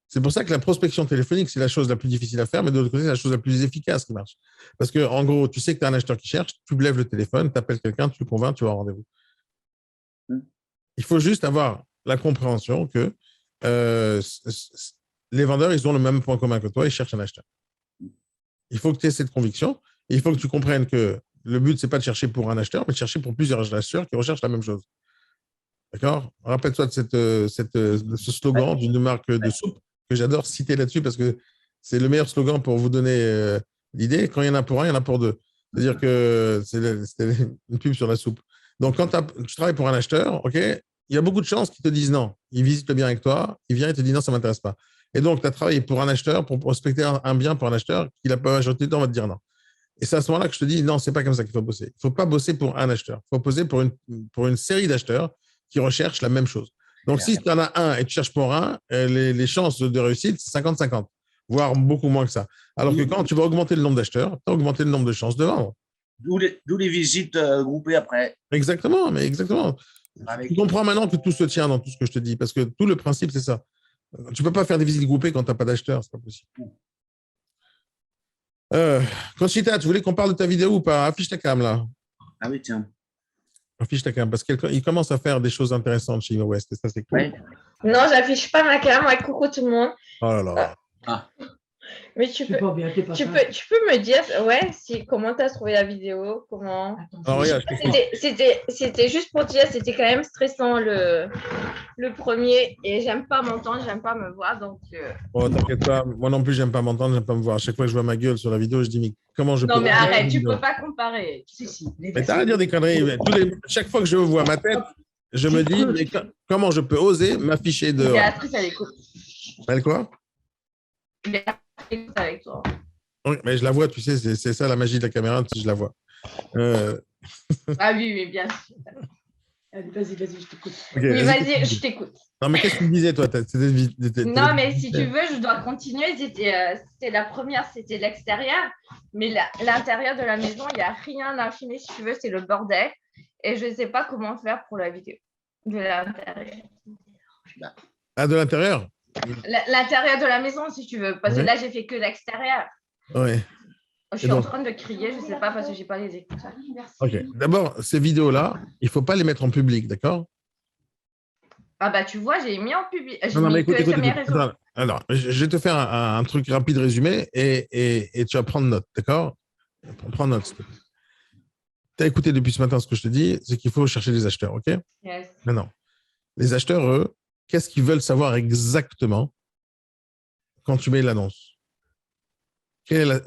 C'est pour ça que la prospection téléphonique, c'est la chose la plus difficile à faire, mais de l'autre côté, c'est la chose la plus efficace qui marche. Parce que, en gros, tu sais que tu as un acheteur qui cherche, tu lèves le téléphone, tu appelles quelqu'un, tu le convaincs, tu vas au rendez-vous. Il faut juste avoir la compréhension que les vendeurs, ils ont le même point commun que toi, ils cherchent un acheteur. Il faut que tu aies cette conviction et il faut que tu comprennes que le but, ce n'est pas de chercher pour un acheteur, mais de chercher pour plusieurs acheteurs qui recherchent la même chose. D'accord? Rappelle-toi de ce slogan d'une marque de soupe que j'adore citer là-dessus parce que c'est le meilleur slogan pour vous donner l'idée. Quand il y en a pour un, il y en a pour deux. C'est-à-dire que c'est une pub sur la soupe. Donc, quand tu travailles pour un acheteur, ok, il y a beaucoup de chances qu'ils te disent non. Il visite le bien avec toi, il vient et te dit non, ça ne m'intéresse pas. Et donc, tu as travaillé pour un acheteur, pour prospecter un bien pour un acheteur, qu'il n'a pas ajouté, on va te dire non. Et c'est à ce moment-là que je te dis non, ce n'est pas comme ça qu'il faut bosser. Il ne faut pas bosser pour un acheteur. Il faut bosser pour une série d'acheteurs qui recherchent la même chose. Donc, si tu en as un et tu cherches pour un, les chances de réussite, c'est 50-50, voire beaucoup moins que ça. Alors que quand tu vas augmenter le nombre d'acheteurs, tu vas augmenter le nombre de chances de vendre. D'où les visites groupées après. Exactement, mais exactement. Tu comprends maintenant que tout se tient dans tout ce que je te dis, parce que tout le principe, c'est ça. Tu ne peux pas faire des visites groupées quand tu n'as pas d'acheteurs, c'est pas possible. Conchita, tu voulais qu'on parle de ta vidéo ou pas? Affiche ta cam, là. Ah oui, tiens. Affiche ta cam, parce qu'il commence à faire des choses intéressantes chez InnoWest, et ça, c'est cool. Ouais. Non, j'affiche pas ma cam. Ouais, coucou tout le monde. Oh là là. Ah. Mais tu peux me dire, comment tu as trouvé la vidéo, comment. Alors, regarde, c'était juste pour dire, c'était quand même stressant le premier, et j'aime pas m'entendre, j'aime pas me voir, donc. Oh, t'inquiète pas, moi non plus, j'aime pas m'entendre, j'aime pas me voir. À chaque fois que je vois ma gueule sur la vidéo, je dis mais comment je peux. Non, mais arrête, tu peux pas comparer. Si. Mais t'arrêtes de dire des conneries. Chaque fois que je vois ma tête, je me dis mais comment je peux oser m'afficher dehors. Béatrice, elle écoute. Elle quoi? Avec toi. Oui, mais je la vois, tu sais, c'est ça la magie de la caméra, si je la vois. Ah oui, mais bien sûr. Allez, vas-y, je t'écoute. Ok, Oui, vas-y, vas-y. je t'écoute. Non, mais qu'est-ce que tu disais, toi? Non, mais si tu veux, je dois continuer. C'était la première, c'était l'extérieur. Mais l'intérieur de la maison, il n'y a rien à filmer, si tu veux, c'est le bordel. Et je ne sais pas comment faire pour la vidéo de l'intérieur. Ah, de l'intérieur? L'intérieur de la maison, si tu veux. Parce que Ouais. là, j'ai fait que l'extérieur. Ouais. Je suis en train de crier, je ne sais pas parce que je n'ai pas les écouteurs. Ok. D'abord, ces vidéos-là, il ne faut pas les mettre en public, d'accord? Ah bah tu vois, j'ai mis en public. J'ai Non, mais mis que sur mes réseaux. Attends, alors, je vais te faire un truc rapide résumé et tu vas prendre note, d'accord? Prends note, s'il te plaît. Tu as écouté depuis ce matin ce que je te dis, c'est qu'il faut chercher des acheteurs, ok? Yes. Maintenant, les acheteurs, eux, qu'est-ce qu'ils veulent savoir exactement quand tu mets l'annonce?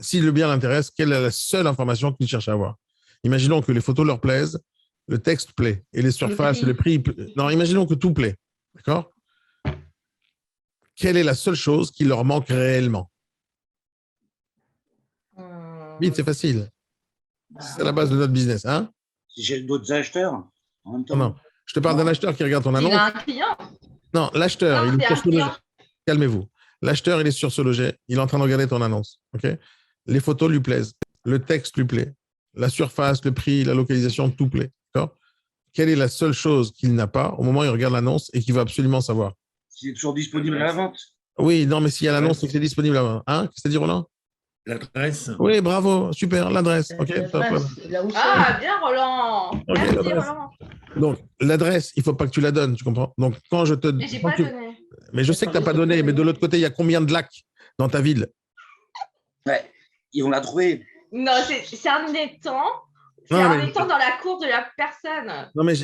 Si le bien l'intéresse, quelle est la seule information qu'ils cherchent à avoir? Imaginons que les photos leur plaisent, le texte plaît, et les surfaces, le prix. Non, imaginons que tout plaît, d'accord? Quelle est la seule chose qui leur manque réellement? Vite, c'est facile. C'est la base de notre business, hein? Si j'ai d'autres acheteurs en même temps. Non, je te parle d'un acheteur qui regarde ton Il annonce. a un client. Non, l'acheteur, Non, il est c'est sur un ce loger. client. Calmez-vous. L'acheteur, il est sur ce loger. Il est en train de regarder ton annonce. Ok? Les photos lui plaisent. Le texte lui plaît. La surface, le prix, la localisation, tout plaît. D'accord? Quelle est la seule chose qu'il n'a pas au moment où il regarde l'annonce et qu'il va absolument savoir? S'il est toujours disponible à la vente. Oui, non, mais s'il y a l'annonce, c'est que c'est disponible avant. Hein? Qu'est-ce que ça dit, Roland? L'adresse. Oui, bravo. Super, l'adresse. Ok, top. Là où Ah, bien Roland. Ok, Merci l'adresse. Roland. Donc, l'adresse, il ne faut pas que tu la donnes, tu comprends? Donc, quand je te. Mais j'ai quand pas tu- donné. Mais je sais que tu n'as pas donné, mais de l'autre côté, il y a combien de lacs dans ta ville? Ouais, ils vont la trouver. Non, c'est un étang. C'est Non, un mais- étang dans la cour de la personne. Non, mais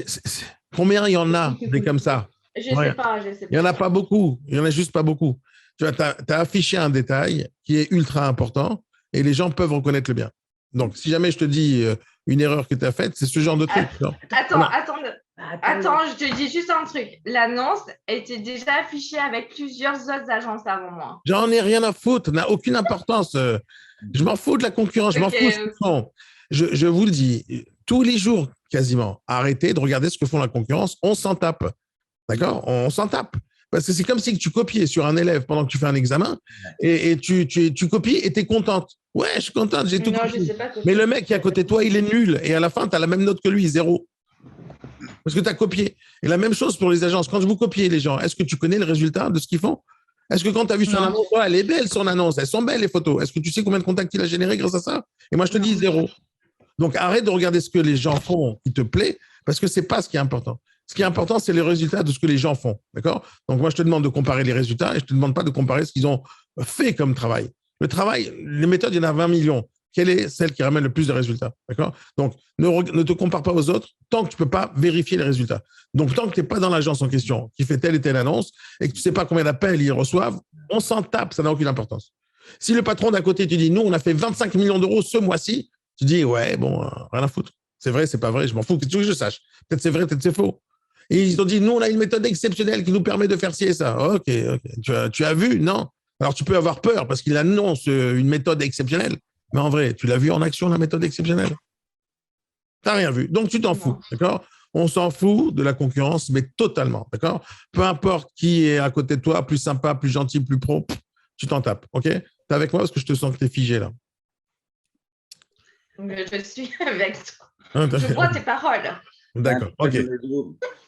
combien il y en a des comme ça? Je Ouais. sais pas, je sais pas. Il n'y en a pas beaucoup. Il n'y en a juste pas beaucoup. Tu vois, as affiché un détail qui est ultra important et les gens peuvent reconnaître le bien. Donc, si jamais je te dis une erreur que tu as faite, c'est ce genre de truc. Non. Attends, je te dis juste un truc. L'annonce était déjà affichée avec plusieurs autres agences avant moi. J'en ai rien à foutre, n'a aucune importance. Je m'en fous de la concurrence, je m'en Ok. fous de ce qu'ils font. Je vous le dis, tous les jours quasiment, arrêtez de regarder ce que font la concurrence, on s'en tape. D'accord? On s'en tape. Parce que c'est comme si tu copiais sur un élève pendant que tu fais un examen et tu copies et tu es contente. Ouais, je suis contente, j'ai tout Non, je compris. sais pas. Mais le mec qui est à côté de toi, il est nul. Et à la fin, tu as la même note que lui, 0. Parce que tu as copié. Et la même chose pour les agences. Quand vous copiez les gens, est-ce que tu connais le résultat de ce qu'ils font? Est-ce que quand tu as vu son Non. annonce, ouais, elle est belle son annonce, elles sont belles les photos. Est-ce que tu sais combien de contacts il a généré grâce à ça? Et moi, je te dis 0. Donc, arrête de regarder ce que les gens font qui te plaît, parce que ce n'est pas ce qui est important. Ce qui est important, c'est les résultats de ce que les gens font. D'accord? Donc, moi, je te demande de comparer les résultats et je ne te demande pas de comparer ce qu'ils ont fait comme travail. Le travail, les méthodes, il y en a 20 millions. Quelle est celle qui ramène le plus de résultats? D'accord? Donc, ne te compare pas aux autres tant que tu ne peux pas vérifier les résultats. Donc, tant que tu n'es pas dans l'agence en question qui fait telle et telle annonce et que tu ne sais pas combien d'appels ils reçoivent, on s'en tape, ça n'a aucune importance. Si le patron d'à côté te dit, nous, on a fait 25 millions d'euros ce mois-ci, tu dis, ouais, bon, rien à foutre. C'est vrai, c'est pas vrai, je m'en fous, que tu veux que je sache. Peut-être c'est vrai, peut-être c'est faux. Et ils ont dit, nous, on a une méthode exceptionnelle qui nous permet de faire ci et ça. Ok. Tu as vu? Non. Alors, tu peux avoir peur parce qu'il annonce une méthode exceptionnelle. Mais en vrai, tu l'as vu en action, la méthode exceptionnelle? Tu n'as rien vu. Donc, tu t'en fous. D'accord? On s'en fout de la concurrence, mais totalement. D'accord? Peu importe qui est à côté de toi, plus sympa, plus gentil, plus pro, tu t'en tapes. OK? Tu es avec moi parce que je te sens que tu es figé là. Je suis avec toi. Je vois tes paroles. D'accord. OK.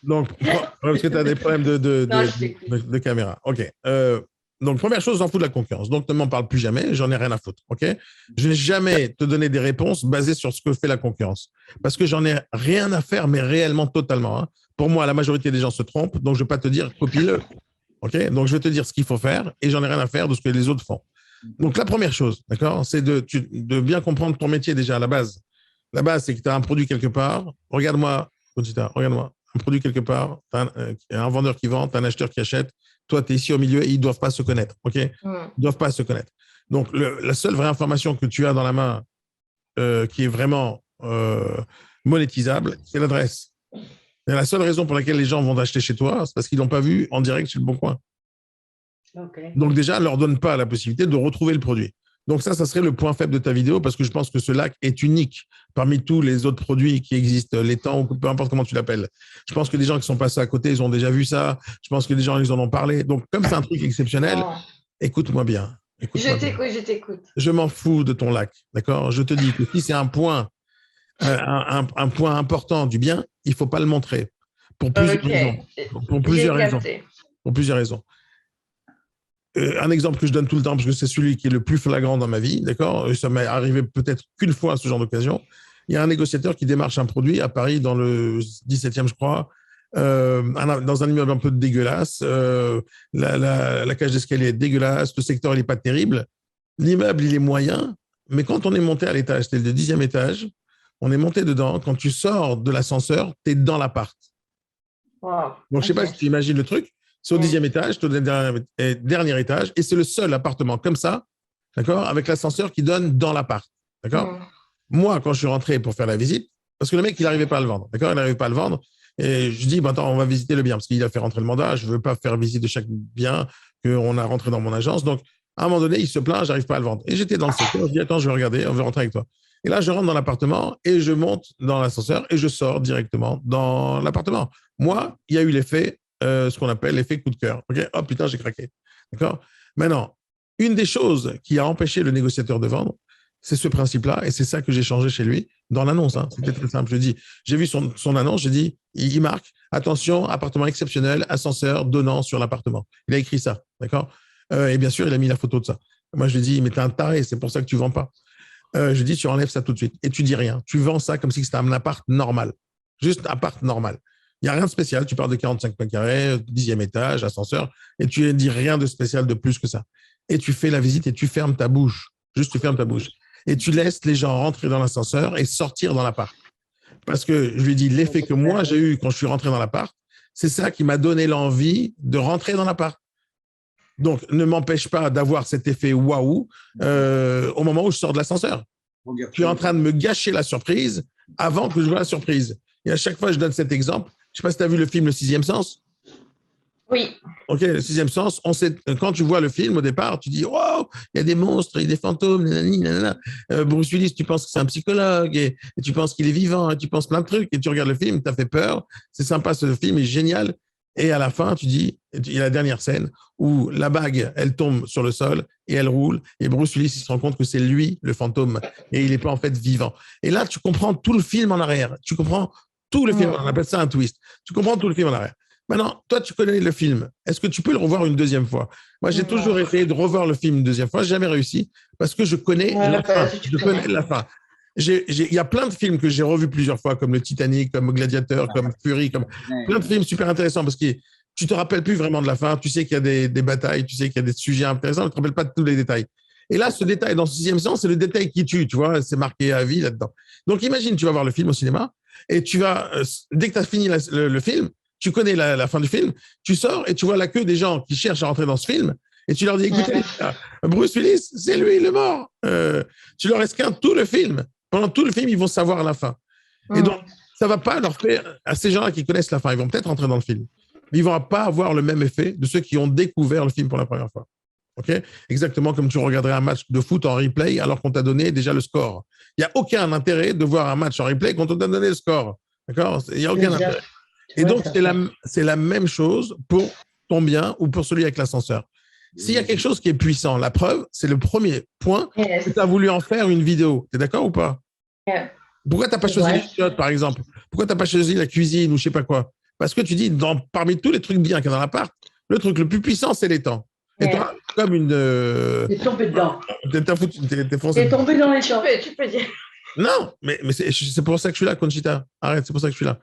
Donc, parce que tu as des problèmes de caméra. OK. Donc, première chose, j'en fous de la concurrence. Donc, ne m'en parle plus jamais. J'en ai rien à foutre. OK? Je n'ai jamais te donné des réponses basées sur ce que fait la concurrence. Parce que j'en ai rien à faire, mais réellement, totalement. Hein. Pour moi, la majorité des gens se trompent. Donc, je ne vais pas te dire copie-le. OK? Donc, je vais te dire ce qu'il faut faire et j'en ai rien à faire de ce que les autres font. Donc, la première chose, d'accord, c'est de bien comprendre ton métier déjà à la base. La base, c'est que tu as un produit quelque part. Regarde-moi, Conchita, regarde-moi. Un produit quelque part, tu as un vendeur qui vend, tu as un acheteur qui achète. Toi, tu es ici au milieu et ils ne doivent pas se connaître. OK? Ils ne doivent pas se connaître. Donc, la seule vraie information que tu as dans la main qui est vraiment monétisable, c'est l'adresse. Et la seule raison pour laquelle les gens vont acheter chez toi, c'est parce qu'ils ne l'ont pas vu en direct chez Le Bon Coin. Okay. Donc déjà, ne leur donne pas la possibilité de retrouver le produit. Donc ça serait le point faible de ta vidéo parce que je pense que ce lac est unique parmi tous les autres produits qui existent, l'étang, ou peu importe comment tu l'appelles. Je pense que des gens qui sont passés à côté, ils ont déjà vu ça. Je pense que des gens, ils en ont parlé. Donc, comme c'est un truc exceptionnel, écoute-moi bien. Je t'écoute. Je m'en fous de ton lac, d'accord? Je te dis que si c'est un point, un point important du bien, il ne faut pas le montrer. Pour plusieurs raisons. Pour plusieurs raisons. Un exemple que je donne tout le temps, parce que c'est celui qui est le plus flagrant dans ma vie, d'accord? Ça m'est arrivé peut-être qu'une fois à ce genre d'occasion. Il y a un négociateur qui démarche un produit à Paris, dans le 17e, je crois, dans un immeuble un peu dégueulasse. La cage d'escalier est dégueulasse, le secteur il n'est pas terrible. L'immeuble, il est moyen, mais quand on est monté à l'étage, c'était le 10e étage, on est monté dedans. Quand tu sors de l'ascenseur, tu es dans l'appart. Wow. Donc, je ne sais pas si tu imagines le truc. C'est au 10e étage, c'est au dernier étage, et c'est le seul appartement comme ça, d'accord, avec l'ascenseur qui donne dans l'appart, d'accord. Moi, quand je suis rentré pour faire la visite, parce que le mec, il n'arrivait pas à le vendre, d'accord, il n'arrivait pas à le vendre, et je dis, attends, on va visiter le bien, parce qu'il a fait rentrer le mandat, je ne veux pas faire visite de chaque bien qu'on a rentré dans mon agence, donc à un moment donné, il se plaint, je n'arrive pas à le vendre. Et j'étais dans le secteur, je dis, attends, je vais regarder, on va rentrer avec toi. Et là, je rentre dans l'appartement, et je monte dans l'ascenseur, et je sors directement dans l'appartement. Moi, il y a eu l'effet ce qu'on appelle l'effet coup de cœur. Okay, oh putain, j'ai craqué. D'accord. Maintenant, une des choses qui a empêché le négociateur de vendre, c'est ce principe-là, et c'est ça que j'ai changé chez lui dans l'annonce. Hein. C'était très simple. Je dis, j'ai vu son annonce, j'ai dit, il marque, attention, appartement exceptionnel, ascenseur donnant sur l'appartement. Il a écrit ça, d'accord. Et bien sûr, il a mis la photo de ça. Moi, je lui ai dit, mais t'es un taré, c'est pour ça que tu vends pas. Je lui ai dit, tu enlèves ça tout de suite, et tu dis rien. Tu vends ça comme si c'était un appart normal, juste un appart normal. Il n'y a rien de spécial. Tu pars de 45 mètres carrés, 10e étage, ascenseur, et tu ne dis rien de spécial de plus que ça. Et tu fais la visite et tu fermes ta bouche. Juste, tu fermes ta bouche. Et tu laisses les gens rentrer dans l'ascenseur et sortir dans l'appart. Parce que je lui ai dit, l'effet que moi, j'ai eu quand je suis rentré dans l'appart, c'est ça qui m'a donné l'envie de rentrer dans l'appart. Donc, ne m'empêche pas d'avoir cet effet waouh au moment où je sors de l'ascenseur. Tu es en train de me gâcher la surprise avant que je vois la surprise. Et à chaque fois, je donne cet exemple. Je ne sais pas si tu as vu le film Le Sixième Sens. Oui. Ok, Le Sixième Sens, quand tu vois le film au départ, tu dis « Wow, il y a des monstres, il y a des fantômes, nanani, nanana. » Bruce Willis, tu penses que c'est un psychologue et tu penses qu'il est vivant et tu penses plein de trucs et tu regardes le film, tu as fait peur. C'est sympa, ce film est génial. Et à la fin, tu dis, il y a la dernière scène où la bague, elle tombe sur le sol et elle roule. Et Bruce Willis, il se rend compte que c'est lui, le fantôme, et il n'est pas en fait vivant. Et là, tu comprends tout le film en arrière. Tu comprends tout le film. On appelle ça un twist. Tu comprends tout le film en arrière. Maintenant, toi, tu connais le film. Est-ce que tu peux le revoir une deuxième fois? Moi, j'ai toujours essayé de revoir le film une deuxième fois. Je n'ai jamais réussi parce que je connais la fin. Je connais la fin. Il y a plein de films que j'ai revus plusieurs fois, comme le Titanic, comme Gladiateur, comme Fury, comme plein de films super intéressants parce que tu ne te rappelles plus vraiment de la fin. Tu sais qu'il y a des batailles, tu sais qu'il y a des sujets intéressants, tu ne te rappelles pas de tous les détails. Et là, ce détail dans ce Sixième Sens, c'est le détail qui tue, tu vois, c'est marqué à vie là-dedans. Donc, imagine, tu vas voir le film au cinéma et tu vas, dès que tu as fini le film, tu connais la fin du film, tu sors et tu vois la queue des gens qui cherchent à rentrer dans ce film et tu leur dis, écoutez, Bruce Willis, c'est lui le mort. Tu leur esquintes tout le film. Pendant tout le film, ils vont savoir la fin. Et donc, ça ne va pas leur faire, à ces gens-là qui connaissent la fin, ils vont peut-être rentrer dans le film, mais ils ne vont pas avoir le même effet de ceux qui ont découvert le film pour la première fois. Okay, exactement comme tu regarderais un match de foot en replay alors qu'on t'a donné déjà le score. Il n'y a aucun intérêt de voir un match en replay quand on t'a donné le score. D'accord? Il n'y a aucun intérêt. Et donc, c'est la même chose pour ton bien ou pour celui avec l'ascenseur. S'il y a quelque chose qui est puissant, la preuve, c'est le premier point que tu as voulu en faire une vidéo. Tu es d'accord ou pas? Pourquoi tu n'as pas choisi les chiottes, par exemple? Pourquoi tu n'as pas choisi la cuisine ou je ne sais pas quoi? Parce que tu dis, parmi tous les trucs bien qu'il y a dans l'appart, le truc le plus puissant, c'est l'étang. Et toi, comme une... T'es tombé dedans. T'es tombé dans les champs. Tu peux dire. Non, mais c'est pour ça que je suis là, Conchita. Arrête, c'est pour ça que je suis là.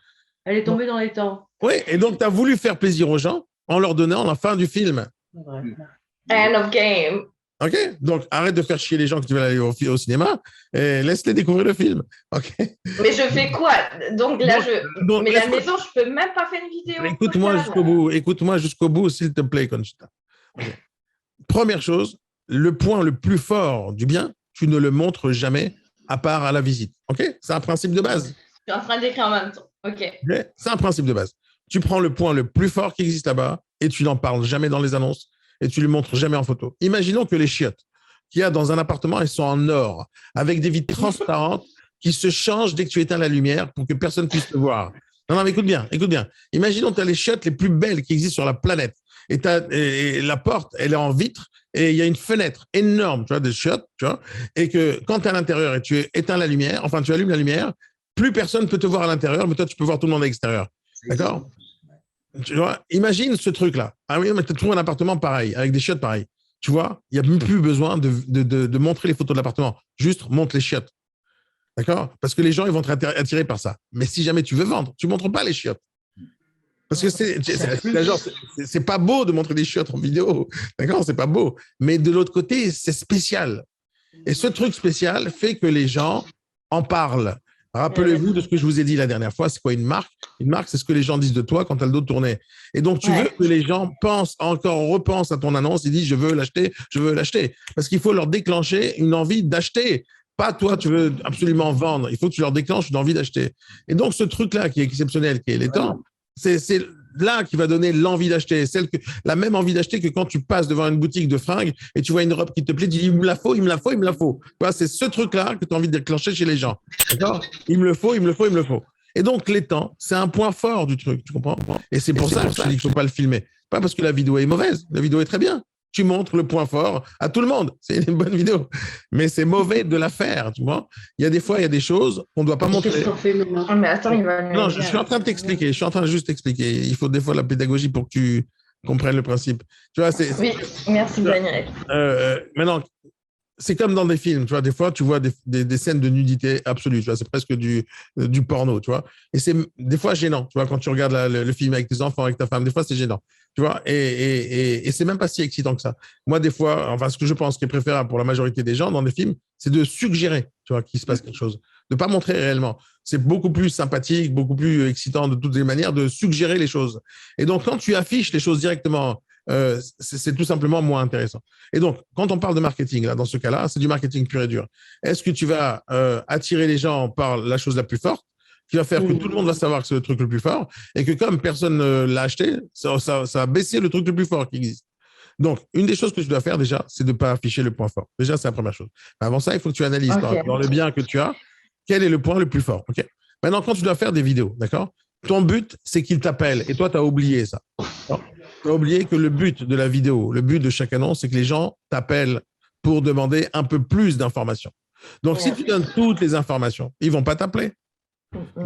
Elle est tombée dans les temps. Oui, et donc tu as voulu faire plaisir aux gens en leur donnant la fin du film. End of game. OK? Donc, arrête de faire chier les gens qui veulent aller au cinéma et laisse-les découvrir le film. OK? Mais je fais quoi? Donc là, mais la maison, je ne peux même pas faire une vidéo. Écoute-moi jusqu'au bout, s'il te plaît, Conchita. Okay. Première chose, le point le plus fort du bien, tu ne le montres jamais à part à la visite. OK? C'est un principe de base. Je suis en train d'écrire en même temps. OK. Okay? C'est un principe de base. Tu prends le point le plus fort qui existe là-bas et tu n'en parles jamais dans les annonces et tu ne le montres jamais en photo. Imaginons que les chiottes, qu'il y a dans un appartement, elles sont en or, avec des vitres transparentes qui se changent dès que tu éteins la lumière pour que personne puisse te voir. Non, mais écoute bien, écoute bien. Imaginons que tu as les chiottes les plus belles qui existent sur la planète. Et la porte, elle est en vitre et il y a une fenêtre énorme, tu vois, des chiottes, tu vois, et que quand tu es à l'intérieur et tu éteins la lumière, enfin, tu allumes la lumière, plus personne ne peut te voir à l'intérieur, mais toi, tu peux voir tout le monde à l'extérieur. D'accord? Tu vois, imagine ce truc-là. Ah oui, mais tu trouves un appartement pareil, avec des chiottes pareilles. Tu vois, il n'y a plus besoin de montrer les photos de l'appartement. Juste montre les chiottes. D'accord? Parce que les gens, ils vont être attirés par ça. Mais si jamais tu veux vendre, tu ne montres pas les chiottes. Parce que c'est pas beau de montrer des chiottes en vidéo. D'accord? C'est pas beau. Mais de l'autre côté, c'est spécial. Et ce truc spécial fait que les gens en parlent. Rappelez-vous de ce que je vous ai dit la dernière fois. C'est quoi une marque? Une marque, c'est ce que les gens disent de toi quand tu as le dos tourné. Et donc, tu veux que les gens repensent à ton annonce. Ils disent, je veux l'acheter, je veux l'acheter. Parce qu'il faut leur déclencher une envie d'acheter. Pas toi, tu veux absolument vendre. Il faut que tu leur déclenches une envie d'acheter. Et donc, ce truc-là qui est exceptionnel, qui est l'étang, c'est là qui va donner l'envie d'acheter. La même envie d'acheter que quand tu passes devant une boutique de fringues et tu vois une robe qui te plaît, tu dis, il me la faut, il me la faut, il me la faut. C'est ce truc-là que tu as envie de déclencher chez les gens. D'accord? Il me le faut, il me le faut, il me le faut. Et donc, l'étang, c'est un point fort du truc, tu comprends? Et c'est pour ça que je dis qu'il ne faut pas le filmer. Pas parce que la vidéo est mauvaise. La vidéo est très bien. Tu montres le point fort à tout le monde. C'est une bonne vidéo. Mais c'est mauvais de la faire, tu vois. Il y a des fois, il y a des choses qu'on ne doit pas montrer. Qu'est-ce qu'on fait maintenant? Mais attends, il va Non, je suis en train de t'expliquer. Je suis en train de juste t'expliquer. Il faut des fois la pédagogie pour que tu comprennes le principe. Tu vois, Oui, merci Daniel. Maintenant, c'est comme dans des films, tu vois, des fois, tu vois des scènes de nudité absolue, tu vois, c'est presque du porno, tu vois, et c'est des fois gênant, tu vois, quand tu regardes le film avec tes enfants, avec ta femme, des fois, c'est gênant, tu vois, et c'est même pas si excitant que ça. Moi, des fois, enfin, ce que je pense qui est préférable pour la majorité des gens dans des films, c'est de suggérer, tu vois, qu'il se passe quelque chose, de pas montrer réellement. C'est beaucoup plus sympathique, beaucoup plus excitant de toutes les manières de suggérer les choses. Et donc, quand tu affiches les choses directement, c'est tout simplement moins intéressant. Et donc, quand on parle de marketing, là, dans ce cas-là, c'est du marketing pur et dur. Est-ce que tu vas attirer les gens par la chose la plus forte, qui va faire que tout le monde va savoir que c'est le truc le plus fort, et que comme personne ne l'a acheté, ça va baisser le truc le plus fort qui existe. Donc, une des choses que tu dois faire déjà, c'est de ne pas afficher le point fort. Déjà, c'est la première chose. Avant ça, il faut que tu analyses dans le bien que tu as, quel est le point le plus fort. Okay. Maintenant, quand tu dois faire des vidéos, d'accord, ton but, c'est qu'ils t'appellent. Et toi, tu as oublié ça. Tu as oublié que le but de la vidéo, le but de chaque annonce, c'est que les gens t'appellent pour demander un peu plus d'informations. Donc, si tu donnes toutes les informations, ils ne vont pas t'appeler.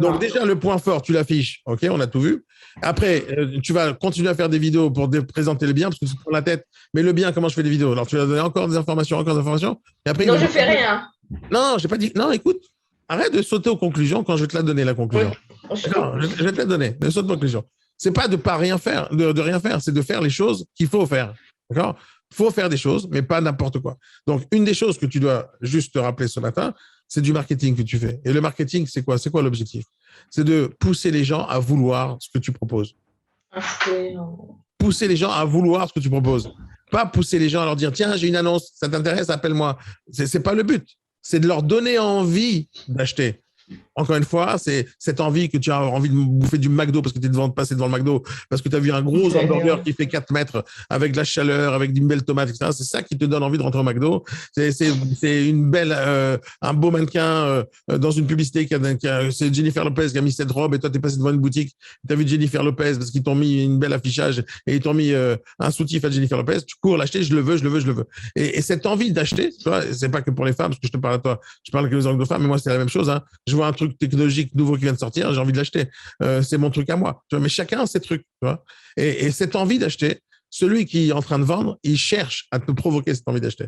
Donc, déjà, le point fort, tu l'affiches. OK, on a tout vu. Après, tu vas continuer à faire des vidéos pour présenter le bien, parce que c'est pour la tête. Mais le bien, comment je fais des vidéos? Alors, tu vas donner encore des informations, encore des informations. Et après, non, je ne fais rien. Non, je n'ai pas dit. Non, écoute, arrête de sauter aux conclusions quand je vais te la donner, la conclusion. Oui. D'accord, je vais te la donner. Ne saute pas aux conclusions. C'est pas de pas rien faire, de rien faire, c'est de faire les choses qu'il faut faire. D'accord? Il faut faire des choses, mais pas n'importe quoi. Donc, une des choses que tu dois juste te rappeler ce matin, c'est du marketing que tu fais. Et le marketing, c'est quoi? C'est quoi l'objectif? C'est de pousser les gens à vouloir ce que tu proposes. Pousser les gens à vouloir ce que tu proposes. Pas pousser les gens à leur dire, tiens, j'ai une annonce, ça t'intéresse, appelle-moi. C'est pas le but. C'est de leur donner envie d'acheter. Encore une fois, c'est cette envie que tu as envie de bouffer du McDo parce que tu es passé devant le McDo, parce que tu as vu un gros hamburger qui fait 4 mètres avec de la chaleur, avec d'une belle tomate, etc. C'est ça qui te donne envie de rentrer au McDo. C'est une belle, un beau mannequin dans une publicité c'est Jennifer Lopez qui a mis cette robe et toi, tu es passé devant une boutique, tu as vu Jennifer Lopez parce qu'ils t'ont mis une belle affichage et ils t'ont mis un soutif à Jennifer Lopez. Tu cours l'acheter, je le veux, je le veux, je le veux. Et cette envie d'acheter, tu vois, c'est pas que pour les femmes, parce que je te parle à toi, je parle que les anglophones, mais moi, c'est la même chose. Hein. Je vois un truc technologique nouveau qui vient de sortir, j'ai envie de l'acheter. C'est mon truc à moi. Tu vois, mais chacun a ses trucs. Tu vois, et cette envie d'acheter, celui qui est en train de vendre, il cherche à te provoquer cette envie d'acheter.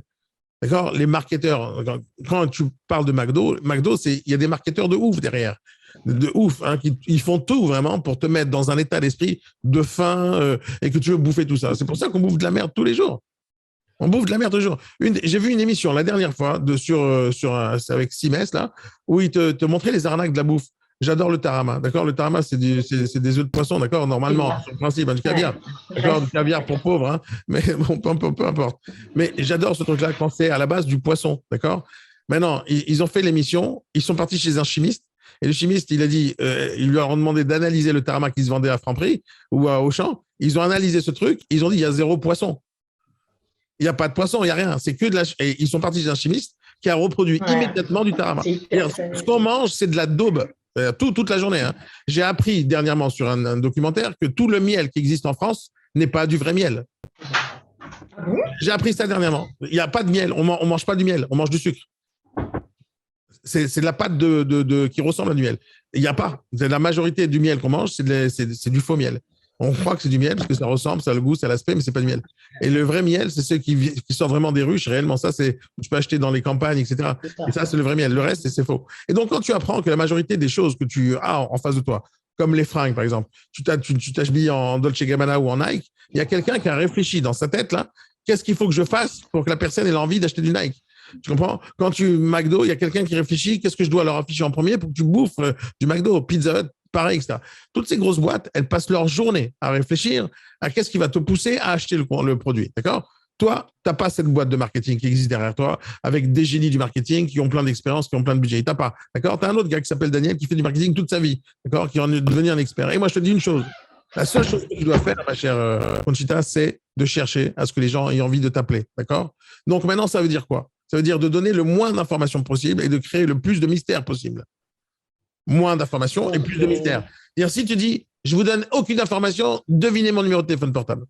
D'accord? Les marketeurs, quand tu parles de McDo, il y a des marketeurs de ouf derrière. De ouf, hein, ils font tout vraiment pour te mettre dans un état d'esprit de faim et que tu veux bouffer tout ça. C'est pour ça qu'on bouffe de la merde tous les jours. On bouffe de la merde toujours. J'ai vu une émission la dernière fois avec Simès, là, où il te montrait les arnaques de la bouffe. J'adore le tarama, d'accord? Le tarama, c'est des œufs de poisson, d'accord? Normalement, sur le principe, du caviar. D'accord? Du caviar pour pauvres, hein? Mais bon, peu importe. Mais j'adore ce truc-là quand c'est à la base du poisson, d'accord? Maintenant, ils ont fait l'émission, ils sont partis chez un chimiste, et le chimiste, il a dit, ils lui ont demandé d'analyser le tarama qui se vendait à Franprix ou à Auchan. Ils ont analysé ce truc, ils ont dit, il y a 0 poisson. Il n'y a pas de poisson, il n'y a rien. C'est que de la. Et ils sont partis d'un chimiste qui a reproduit immédiatement du tarama. Ce qu'on mange, c'est de la daube. Toute la journée. Hein. J'ai appris dernièrement sur un documentaire que tout le miel qui existe en France n'est pas du vrai miel. J'ai appris ça dernièrement. Il n'y a pas de miel. On ne mange pas du miel. On mange du sucre. C'est de la pâte qui ressemble à du miel. Il n'y a pas. La majorité du miel qu'on mange, c'est du faux miel. On croit que c'est du miel parce que ça ressemble, ça a le goût, ça a l'aspect, mais c'est pas du miel. Et le vrai miel, c'est ceux qui sortent vraiment des ruches. Réellement, ça, tu peux acheter dans les campagnes, etc. Et ça, c'est le vrai miel. Le reste, c'est faux. Et donc, quand tu apprends que la majorité des choses que tu as en face de toi, comme les fringues, par exemple, tu t'habilles en Dolce Gabbana ou en Nike, il y a quelqu'un qui a réfléchi dans sa tête, là, qu'est-ce qu'il faut que je fasse pour que la personne ait envie d'acheter du Nike? Tu comprends? Quand tu McDo, il y a quelqu'un qui réfléchit, qu'est-ce que je dois leur afficher en premier pour que tu bouffes du McDo, Pizza Hut, pareil, etc. Toutes ces grosses boîtes, elles passent leur journée à réfléchir à qu'est-ce qui va te pousser à acheter le produit. D'accord? Toi, tu n'as pas cette boîte de marketing qui existe derrière toi avec des génies du marketing qui ont plein d'expérience, qui ont plein de budget. Tu n'as pas. D'accord? Tu as un autre gars qui s'appelle Daniel qui fait du marketing toute sa vie. D'accord? Qui est devenu un expert. Et moi, je te dis une chose. La seule chose que tu dois faire, ma chère Conchita, c'est de chercher à ce que les gens aient envie de t'appeler. D'accord? Donc maintenant, ça veut dire quoi? Ça veut dire de donner le moins d'informations possible et de créer le plus de mystère possible. Moins d'informations et plus de mystère. C'est-à-dire, si tu dis, je vous donne aucune information, devinez mon numéro de téléphone portable.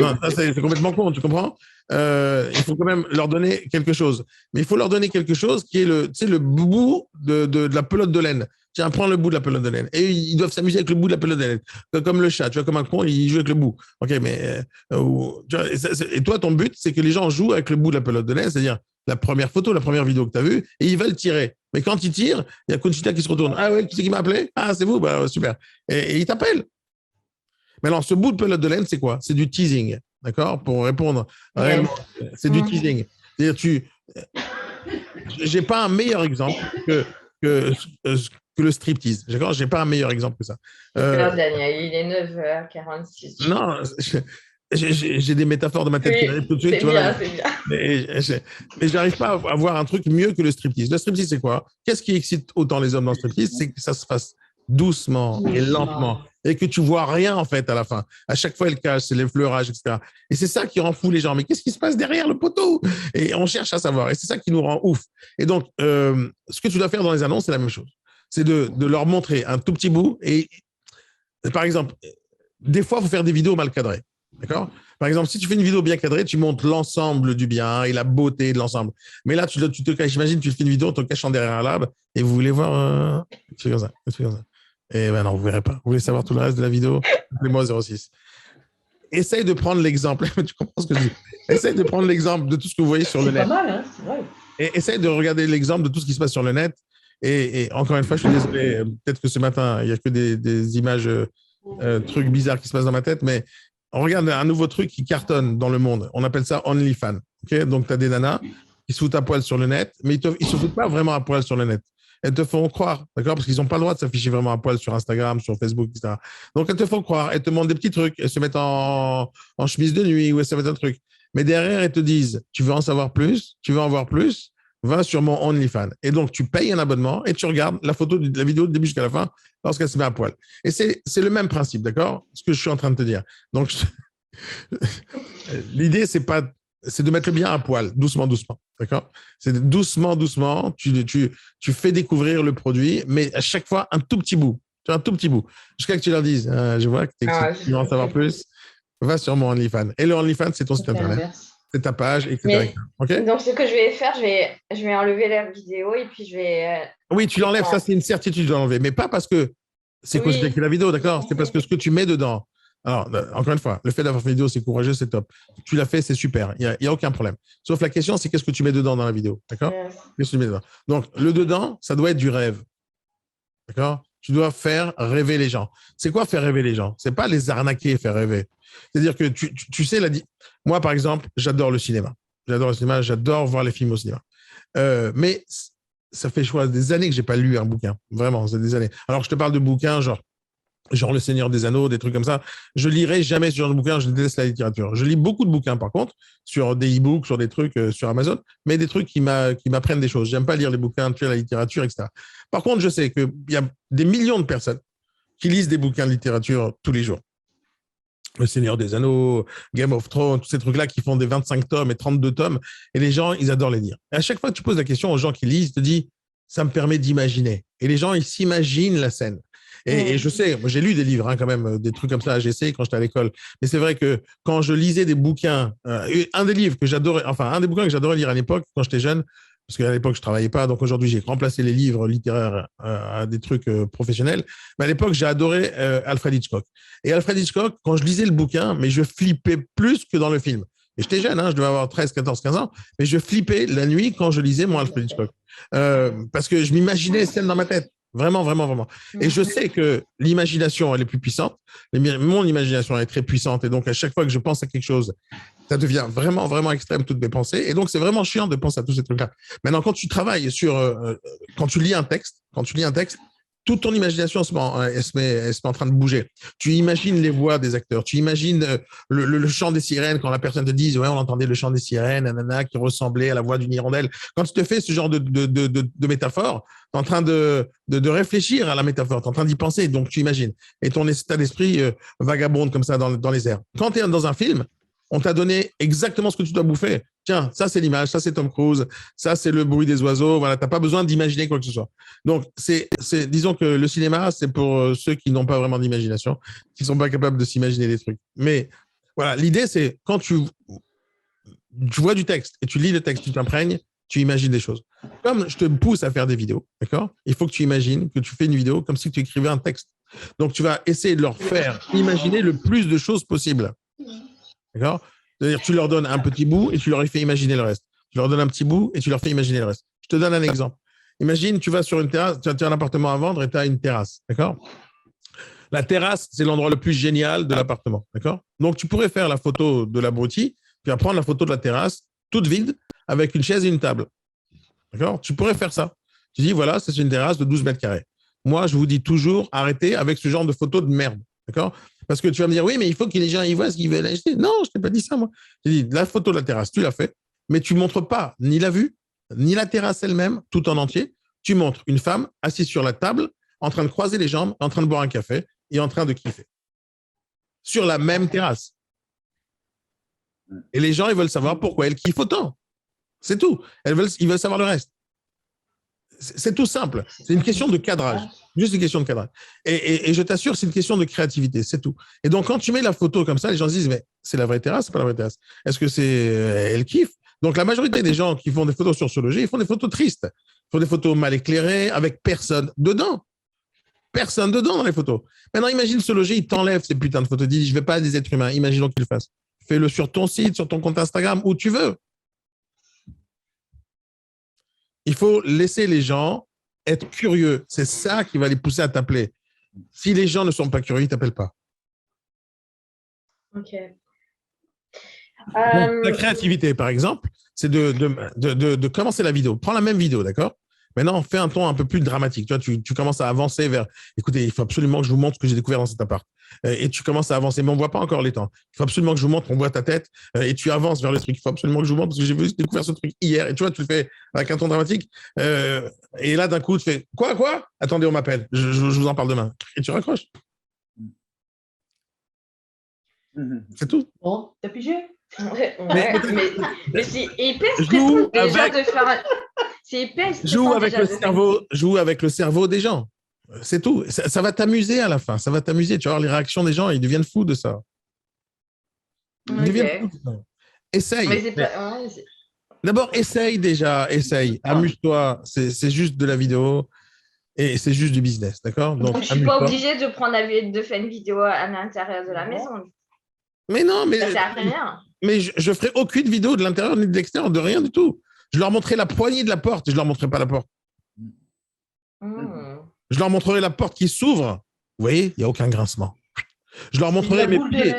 Non, ça, c'est complètement con, tu comprends? Il faut quand même leur donner quelque chose. Mais il faut leur donner quelque chose qui est le bout de la pelote de laine. Tiens, prends le bout de la pelote de laine. Et ils doivent s'amuser avec le bout de la pelote de laine. Comme le chat, tu vois, comme un con, il joue avec le bout. OK, mais. Et toi, ton but, c'est que les gens jouent avec le bout de la pelote de laine, c'est-à-dire la première photo, la première vidéo que tu as vue, et ils veulent tirer. Mais quand ils tirent, il y a Conchita qui se retourne. Ah ouais, qui c'est qui m'a appelé? Ah, c'est vous? Bah, super. Et ils t'appellent. Maintenant, ce bout de pelote de laine, c'est quoi? C'est du teasing. D'accord? Pour répondre réellement, c'est du teasing. C'est-à-dire, j'ai pas un meilleur exemple que le striptease. D'accord? J'ai pas un meilleur exemple que ça. Daniel, il est 9h46. Non, j'ai des métaphores de ma tête qui arrivent tout de suite. C'est bien, c'est bien. Mais j'arrive pas à voir un truc mieux que le striptease. Le striptease, c'est quoi? Qu'est-ce qui excite autant les hommes dans le striptease? C'est que ça se fasse doucement et lentement et que tu vois rien en fait à la fin. À chaque fois, elle cache, c'est l'effleurage, etc. Et c'est ça qui rend fou les gens. Mais qu'est-ce qui se passe derrière le poteau? Et on cherche à savoir. Et c'est ça qui nous rend ouf. Et donc, ce que tu dois faire dans les annonces, c'est la même chose. C'est de leur montrer un tout petit bout. Et par exemple, des fois, il faut faire des vidéos mal cadrées. D'accord? Par exemple, si tu fais une vidéo bien cadrée, tu montres l'ensemble du bien et la beauté de l'ensemble. Mais là, tu te caches, imagine, tu fais une vidéo en te cachant derrière un lab et vous voulez voir. Tu fais comme ça. Et ben non, vous ne verrez pas. Vous voulez savoir tout le reste de la vidéo? Appelez-moi 06. Essaye de prendre l'exemple. Tu comprends ce que je dis? Essaye de prendre l'exemple de tout ce que vous voyez sur le net. C'est pas mal, hein? C'est vrai. Et essaye de regarder l'exemple de tout ce qui se passe sur le net. Et encore une fois, je suis désolé. Peut-être que ce matin, il n'y a que des images, trucs bizarres qui se passent dans ma tête, mais on regarde un nouveau truc qui cartonne dans le monde. On appelle ça OnlyFans. Okay? Donc, tu as des nanas qui se foutent à poil sur le net, mais ils ne se foutent pas vraiment à poil sur le net. Elles te font croire, d'accord? Parce qu'ils n'ont pas le droit de s'afficher vraiment à poil sur Instagram, sur Facebook, etc. Donc, elles te font croire, elles te montrent des petits trucs, elles se mettent en chemise de nuit ou elles se mettent un truc. Mais derrière, elles te disent, tu veux en savoir plus? Tu veux en voir plus? Va sur mon OnlyFans. Et donc, tu payes un abonnement et tu regardes la photo de la vidéo du début jusqu'à la fin lorsqu'elle se met à poil. Et c'est le même principe, d'accord? Ce que je suis en train de te dire. Donc, l'idée, c'est de mettre le bien à poil, doucement, d'accord? C'est doucement, tu fais découvrir le produit, mais à chaque fois, un tout petit bout. Un tout petit bout. Jusqu'à que tu leur dises, je vois que tu veux en savoir plus, va sur mon OnlyFans. Et le OnlyFans, c'est ton site internet. C'est ta page, etc. Okay? Donc, ce que je vais faire, je vais enlever la vidéo et puis je vais… Oui, tu l'enlèves, ça c'est une certitude de l'enlever, mais pas parce que c'est quoi que la vidéo, d'accord? C'est parce que ce que tu mets dedans. Alors, encore une fois, le fait d'avoir fait une vidéo, c'est courageux, c'est top. Tu l'as fait, c'est super, il n'y a aucun problème. Sauf la question, c'est qu'est-ce que tu mets dedans dans la vidéo, d'accord? Qu'est-ce que tu mets dedans? Donc, le dedans, ça doit être du rêve, d'accord? Tu dois faire rêver les gens. C'est quoi faire rêver les gens? C'est pas les arnaquer et faire rêver. C'est-à-dire que tu sais, moi, par exemple, j'adore le cinéma. J'adore voir les films au cinéma. Mais ça fait des années que je n'ai pas lu un bouquin. Vraiment, c'est des années. Alors, je te parle de bouquins genre Le Seigneur des Anneaux, des trucs comme ça. Je lirai jamais ce genre de bouquins, je déteste la littérature. Je lis beaucoup de bouquins, par contre, sur des e-books, sur des trucs sur Amazon, mais des trucs qui m'apprennent des choses. J'aime pas lire les bouquins, tuer la littérature, etc. Par contre, je sais qu'il y a des millions de personnes qui lisent des bouquins de littérature tous les jours. Le Seigneur des Anneaux, Game of Thrones, tous ces trucs-là qui font des 25 tomes et 32 tomes. Et les gens, ils adorent les lire. Et à chaque fois que tu poses la question aux gens qui lisent, ils te disent, ça me permet d'imaginer. Et les gens, ils s'imaginent la scène. Et je sais, moi j'ai lu des livres quand même, des trucs comme ça, j'ai essayé quand j'étais à l'école. Mais c'est vrai que quand je lisais des bouquins, un des livres que j'adorais, enfin un des bouquins que j'adorais lire à l'époque, quand j'étais jeune, parce qu'à l'époque je travaillais pas, donc aujourd'hui j'ai remplacé les livres littéraires à des trucs professionnels. Mais à l'époque j'ai adoré Alfred Hitchcock. Et Alfred Hitchcock, quand je lisais le bouquin, mais je flippais plus que dans le film. Et j'étais jeune, je devais avoir 13, 14, 15 ans, mais je flippais la nuit quand je lisais mon Alfred Hitchcock. Parce que je m'imaginais les scènes dans ma tête. Vraiment, vraiment, vraiment. Et je sais que l'imagination, elle est plus puissante. Mon imagination, elle est très puissante. Et donc, à chaque fois que je pense à quelque chose, ça devient vraiment, vraiment extrême, toutes mes pensées. Et donc, c'est vraiment chiant de penser à tous ces trucs-là. Maintenant, quand tu travailles quand tu lis un texte, toute ton imagination se met en train de bouger. Tu imagines les voix des acteurs, tu imagines le chant des sirènes quand la personne te dit, ouais, on entendait le chant des sirènes, nanana, qui ressemblait à la voix d'une hirondelle. Quand tu te fais ce genre de métaphore, tu es en train de réfléchir à la métaphore, tu es en train d'y penser, donc tu imagines. Et ton état d'esprit vagabonde comme ça dans les airs. Quand tu es dans un film, on t'a donné exactement ce que tu dois bouffer. Tiens, ça c'est l'image, ça c'est Tom Cruise, ça c'est le bruit des oiseaux. Voilà, t'as pas besoin d'imaginer quoi que ce soit. Donc, disons que le cinéma, c'est pour ceux qui n'ont pas vraiment d'imagination, qui sont pas capables de s'imaginer des trucs. Mais voilà, l'idée c'est quand tu vois du texte et tu lis le texte, tu t'imprègnes, tu imagines des choses. Comme je te pousse à faire des vidéos, d'accord ? Il faut que tu imagines que tu fais une vidéo comme si tu écrivais un texte. Donc, tu vas essayer de leur faire imaginer le plus de choses possible. D'accord ? C'est-à-dire, tu leur donnes un petit bout et tu leur fais imaginer le reste. Tu leur donnes un petit bout et tu leur fais imaginer le reste. Je te donne un exemple. Imagine, tu vas sur une terrasse, tu as un appartement à vendre et tu as une terrasse. D'accord ? La terrasse, c'est l'endroit le plus génial de l'appartement. D'accord ? Donc, tu pourrais faire la photo de l'abruti, puis prendre la photo de la terrasse, toute vide, avec une chaise et une table. D'accord ? Tu pourrais faire ça. Tu dis, voilà, c'est une terrasse de 12 mètres carrés. Moi, je vous dis toujours, arrêtez avec ce genre de photos de merde. D'accord ? Parce que tu vas me dire, oui, mais il faut que les gens y voient ce qu'ils veulent acheter. Non, je ne t'ai pas dit ça, moi. J'ai dit, la photo de la terrasse, tu l'as fait, mais tu ne montres pas ni la vue, ni la terrasse elle-même, tout en entier. Tu montres une femme assise sur la table, en train de croiser les jambes, en train de boire un café et en train de kiffer. Sur la même terrasse. Et les gens, ils veulent savoir pourquoi elle kiffe autant. C'est tout. Ils veulent savoir le reste. C'est tout simple. C'est une question de cadrage. Juste une question de cadrage. Et je t'assure, c'est une question de créativité. C'est tout. Et donc, quand tu mets la photo comme ça, les gens se disent, mais c'est la vraie terrasse, c'est pas la vraie terrasse. Est-ce que c'est elle kiffe? Donc, la majorité des gens qui font des photos sur ce logis, ils font des photos tristes. Ils font des photos mal éclairées, avec personne dedans. Personne dedans dans les photos. Maintenant, imagine ce logis, il t'enlève ces putains de photos. Dis, je ne vais pas à des êtres humains. Imaginons qu'il le fasse. Fais-le sur ton site, sur ton compte Instagram, où tu veux. Il faut laisser les gens être curieux. C'est ça qui va les pousser à t'appeler. Si les gens ne sont pas curieux, ils ne t'appellent pas. Ok. Donc, la créativité, par exemple, c'est de commencer la vidéo. Prends la même vidéo, d'accord ? Maintenant, fais un ton un peu plus dramatique. Tu vois, tu commences à avancer vers. Écoutez, il faut absolument que je vous montre ce que j'ai découvert dans cet appart. Et tu commences à avancer, mais on ne voit pas encore les temps. Il faut absolument que je vous montre, on voit ta tête, et tu avances vers le truc. Il faut absolument que je vous montre, parce que j'ai découvert ce truc hier. Et tu vois, tu le fais avec un ton dramatique. Et là, d'un coup, tu fais quoi ? Attendez, on m'appelle. Je vous en parle demain. Et tu raccroches. C'est tout. Bon, t'as pigé? Ouais, mais c'est hyper stressant déjà de faire. C'est hyper stressant. Joue avec le cerveau des gens. C'est tout. Ça va t'amuser à la fin. Ça va t'amuser. Tu vas voir les réactions des gens. Ils deviennent fous de ça. Ils deviennent fous de ça. Essaye. D'abord, essaye déjà. Essaye. Amuse-toi. C'est juste de la vidéo. Et c'est juste du business. D'accord ? Donc, je ne suis pas obligée de faire une vidéo à l'intérieur de la maison. Mais non, mais. Ça sert à rien. Mais je ferai aucune vidéo de l'intérieur ni de l'extérieur, de rien du tout. Je leur montrerai la poignée de la porte et je leur montrerai pas la porte. Je leur montrerai la porte qui s'ouvre. Vous voyez, il n'y a aucun grincement. Je leur montrerai mes pieds.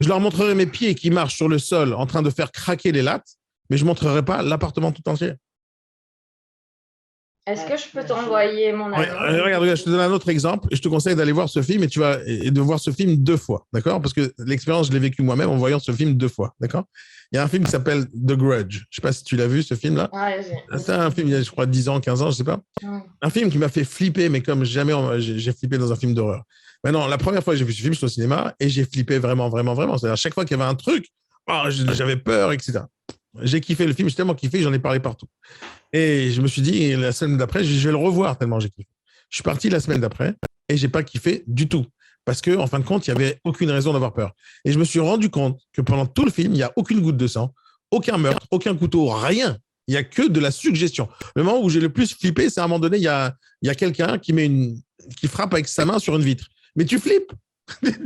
Je leur montrerai mes pieds qui marchent sur le sol en train de faire craquer les lattes, mais je ne montrerai pas l'appartement tout entier. Est-ce que je peux t'envoyer mon annonce? Regarde, je te donne un autre exemple. Je te conseille d'aller voir ce film et de voir ce film 2 fois, d'accord? Parce que l'expérience, je l'ai vécue moi-même en voyant ce film 2 fois, d'accord? Il y a un film qui s'appelle The Grudge. Je ne sais pas si tu l'as vu, ce film-là. C'est un film, il y a, je crois, 10 ans, 15 ans, je ne sais pas. Un film qui m'a fait flipper, mais comme jamais j'ai flippé dans un film d'horreur. Maintenant, la première fois que j'ai vu ce film, je suis au cinéma et j'ai flippé vraiment, vraiment, vraiment. C'est-à-dire, à chaque fois qu'il y avait un truc, j'avais peur, etc. J'ai kiffé le film, j'ai tellement kiffé, j'en ai parlé partout. Et je me suis dit, la semaine d'après, je vais le revoir tellement j'ai kiffé. Je suis parti la semaine d'après et j'ai pas kiffé du tout. Parce que, en fin de compte, il n'y avait aucune raison d'avoir peur. Et je me suis rendu compte que pendant tout le film, il n'y a aucune goutte de sang, aucun meurtre, aucun couteau, rien. Il n'y a que de la suggestion. Le moment où j'ai le plus flippé, c'est à un moment donné, il y a quelqu'un qui frappe avec sa main sur une vitre. Mais tu flippes.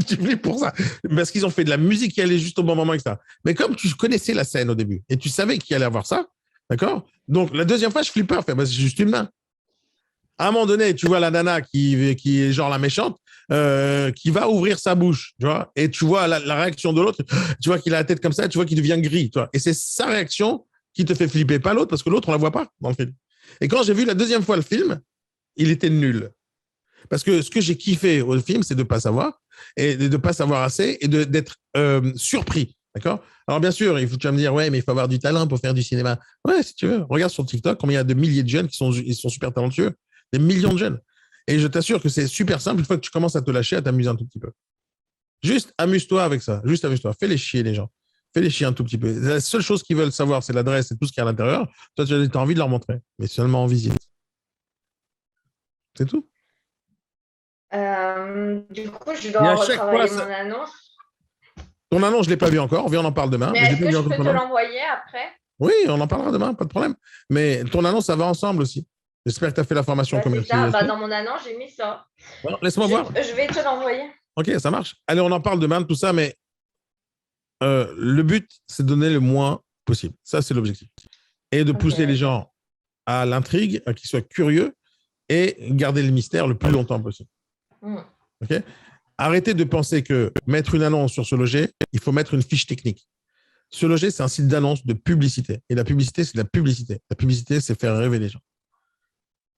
Tu flippes pour ça. Parce qu'ils ont fait de la musique qui allait juste au bon moment, etc. Mais comme tu connaissais la scène au début et tu savais qu'il allait avoir ça, d'accord? Donc, la deuxième fois, je flippe pas. C'est juste une main. À un moment donné, tu vois la nana qui est genre la méchante, qui va ouvrir sa bouche, tu vois, et tu vois la réaction de l'autre, tu vois qu'il a la tête comme ça, tu vois qu'il devient gris, tu vois. Et c'est sa réaction qui te fait flipper, pas l'autre, parce que l'autre, on la voit pas dans le film. Et quand j'ai vu la deuxième fois le film, il était nul. Parce que ce que j'ai kiffé au film, c'est de ne pas savoir, et de ne pas savoir assez, et d'être surpris. D'accord? Alors, bien sûr, tu vas me dire, ouais, mais il faut avoir du talent pour faire du cinéma. Ouais, si tu veux. Regarde sur TikTok combien il y a de milliers de jeunes ils sont super talentueux. Des millions de jeunes. Et je t'assure que c'est super simple une fois que tu commences à te lâcher, à t'amuser un tout petit peu. Juste amuse-toi avec ça. Juste amuse-toi. Fais-les chier, les gens. Fais-les chier un tout petit peu. La seule chose qu'ils veulent savoir, c'est l'adresse et tout ce qu'il y a à l'intérieur. Toi, tu as envie de leur montrer, mais seulement en visite. C'est tout. Du coup, je dois retravailler mon annonce. Ton annonce, je ne l'ai pas vu encore. On en parle demain. Mais est-ce que je peux te l'envoyer après? Oui, on en parlera demain, pas de problème. Mais ton annonce, ça va ensemble aussi. J'espère que tu as fait la formation commerciale. Dans mon annonce, j'ai mis ça. Bon, laisse-moi voir. Je vais te l'envoyer. Ok, ça marche. Allez, on en parle demain de tout ça, mais le but, c'est de donner le moins possible. Ça, c'est l'objectif. Et de pousser les gens à l'intrigue, à qu'ils soient curieux et garder le mystère le plus longtemps possible. Ok ? Arrêtez de penser que mettre une annonce sur Se Loger, il faut mettre une fiche technique. Se Loger, c'est un site d'annonce de publicité. Et la publicité, c'est de la publicité. La publicité, c'est faire rêver les gens.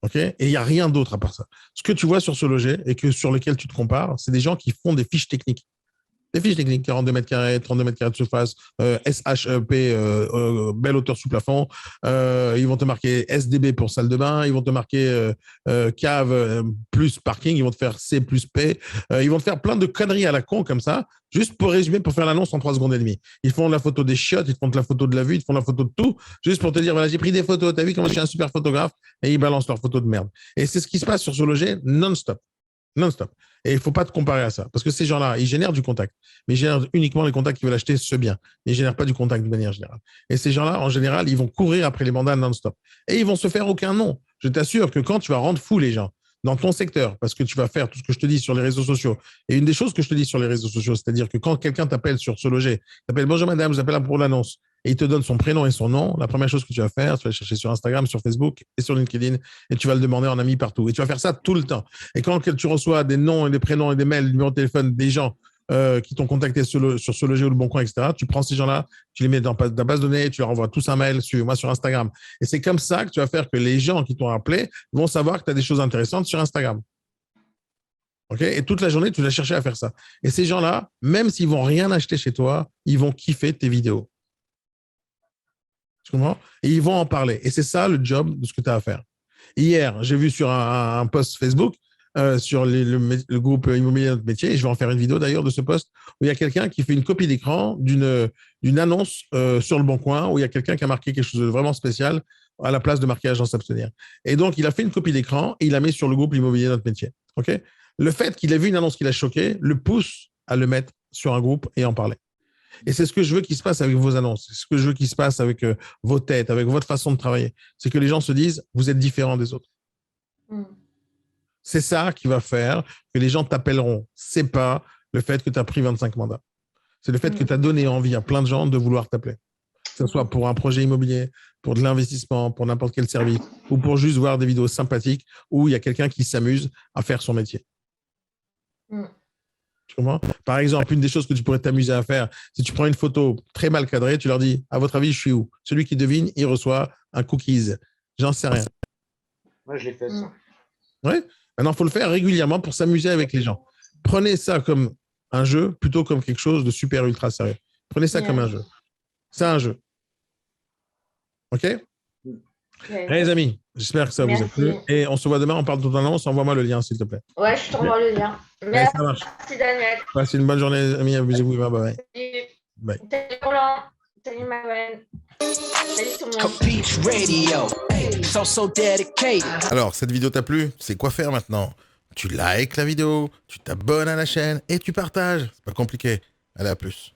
Okay, et il n'y a rien d'autre à part ça. Ce que tu vois sur Se Loger et sur lequel tu te compares, c'est des gens qui font des fiches techniques. Des fiches techniques, 42 mètres carrés, 32 mètres carrés de surface, SHEP, belle hauteur sous plafond. Ils vont te marquer SDB pour salle de bain. Ils vont te marquer cave plus parking. Ils vont te faire C plus P. Ils vont te faire plein de conneries à la con comme ça, juste pour résumer, pour faire l'annonce en 3 secondes et demie. Ils font la photo des chiottes, ils te font la photo de la vue, ils te font la photo de tout, juste pour te dire, voilà, j'ai pris des photos, t'as vu comment je suis un super photographe, et ils balancent leurs photos de merde. Et c'est ce qui se passe sur Se Loger non-stop. Non-stop. Et il ne faut pas te comparer à ça. Parce que ces gens-là, ils génèrent du contact. Mais ils génèrent uniquement les contacts qui veulent acheter ce bien. Ils ne génèrent pas du contact de manière générale. Et ces gens-là, en général, ils vont courir après les mandats non-stop. Et ils vont se faire aucun nom. Je t'assure que quand tu vas rendre fou les gens dans ton secteur, parce que tu vas faire tout ce que je te dis sur les réseaux sociaux, et une des choses que je te dis sur les réseaux sociaux, c'est-à-dire que quand quelqu'un t'appelle sur Se Loger, t'appelle « Bonjour madame, je vous appelle pour l'annonce », et il te donne son prénom et son nom, la première chose que tu vas faire, tu vas chercher sur Instagram, sur Facebook et sur LinkedIn, et tu vas le demander en ami partout. Et tu vas faire ça tout le temps. Et quand tu reçois des noms et des prénoms et des mails, des numéros de téléphone des gens qui t'ont contacté sur Se Loger ou Le Bon Coin, etc., tu prends ces gens-là, tu les mets dans ta base de données, tu leur envoies tous un mail, suivez-moi sur Instagram. Et c'est comme ça que tu vas faire que les gens qui t'ont appelé vont savoir que tu as des choses intéressantes sur Instagram. Okay, et toute la journée, tu vas chercher à faire ça. Et ces gens-là, même s'ils ne vont rien acheter chez toi, ils vont kiffer tes vidéos. Tu comprends? Et ils vont en parler. Et c'est ça le job de ce que tu as à faire. Hier, j'ai vu sur un post Facebook, sur le groupe Immobilier Notre Métier, et je vais en faire une vidéo d'ailleurs de ce post, où il y a quelqu'un qui fait une copie d'écran d'une annonce sur Le Bon Coin, où il y a quelqu'un qui a marqué quelque chose de vraiment spécial à la place de marquer agent s'abstenir. Et donc, il a fait une copie d'écran et il la met sur le groupe Immobilier Notre Métier. OK? Le fait qu'il ait vu une annonce qui l'a choqué le pousse à le mettre sur un groupe et en parler. Et c'est ce que je veux qu'il se passe avec vos annonces. C'est ce que je veux qu'il se passe avec vos têtes, avec votre façon de travailler. C'est que les gens se disent, vous êtes différents des autres. C'est ça qui va faire que les gens t'appelleront. C'est pas le fait que tu as pris 25 mandats. C'est le fait que tu as donné envie à plein de gens de vouloir t'appeler. Que ce soit pour un projet immobilier, pour de l'investissement, pour n'importe quel service, ou pour juste voir des vidéos sympathiques où il y a quelqu'un qui s'amuse à faire son métier. Tu comprends? Par exemple, une des choses que tu pourrais t'amuser à faire, si tu prends une photo très mal cadrée, tu leur dis, à votre avis, je suis où? Celui qui devine, il reçoit un cookies. J'en sais rien. Moi, je l'ai fait, ça. Ouais. Maintenant, il faut le faire régulièrement pour s'amuser avec les gens. Prenez ça comme un jeu plutôt comme quelque chose de super ultra sérieux. Prenez ça comme un jeu. C'est un jeu. OK? Les amis, j'espère que ça vous a plu. Et on se voit demain, on parle tout à l'heure. Envoie-moi le lien, s'il te plaît. Ouais, je t'envoie le lien. Merci, ça marche. Merci, Daniel. Passez une bonne journée, amis. Amusez-vous. Bye bye. Bye. Salut, Roland. Salut, Manuel. Salut, tout le monde. Alors, cette vidéo t'a plu? C'est quoi faire maintenant? Tu likes la vidéo, tu t'abonnes à la chaîne et tu partages. C'est pas compliqué. Allez, à plus.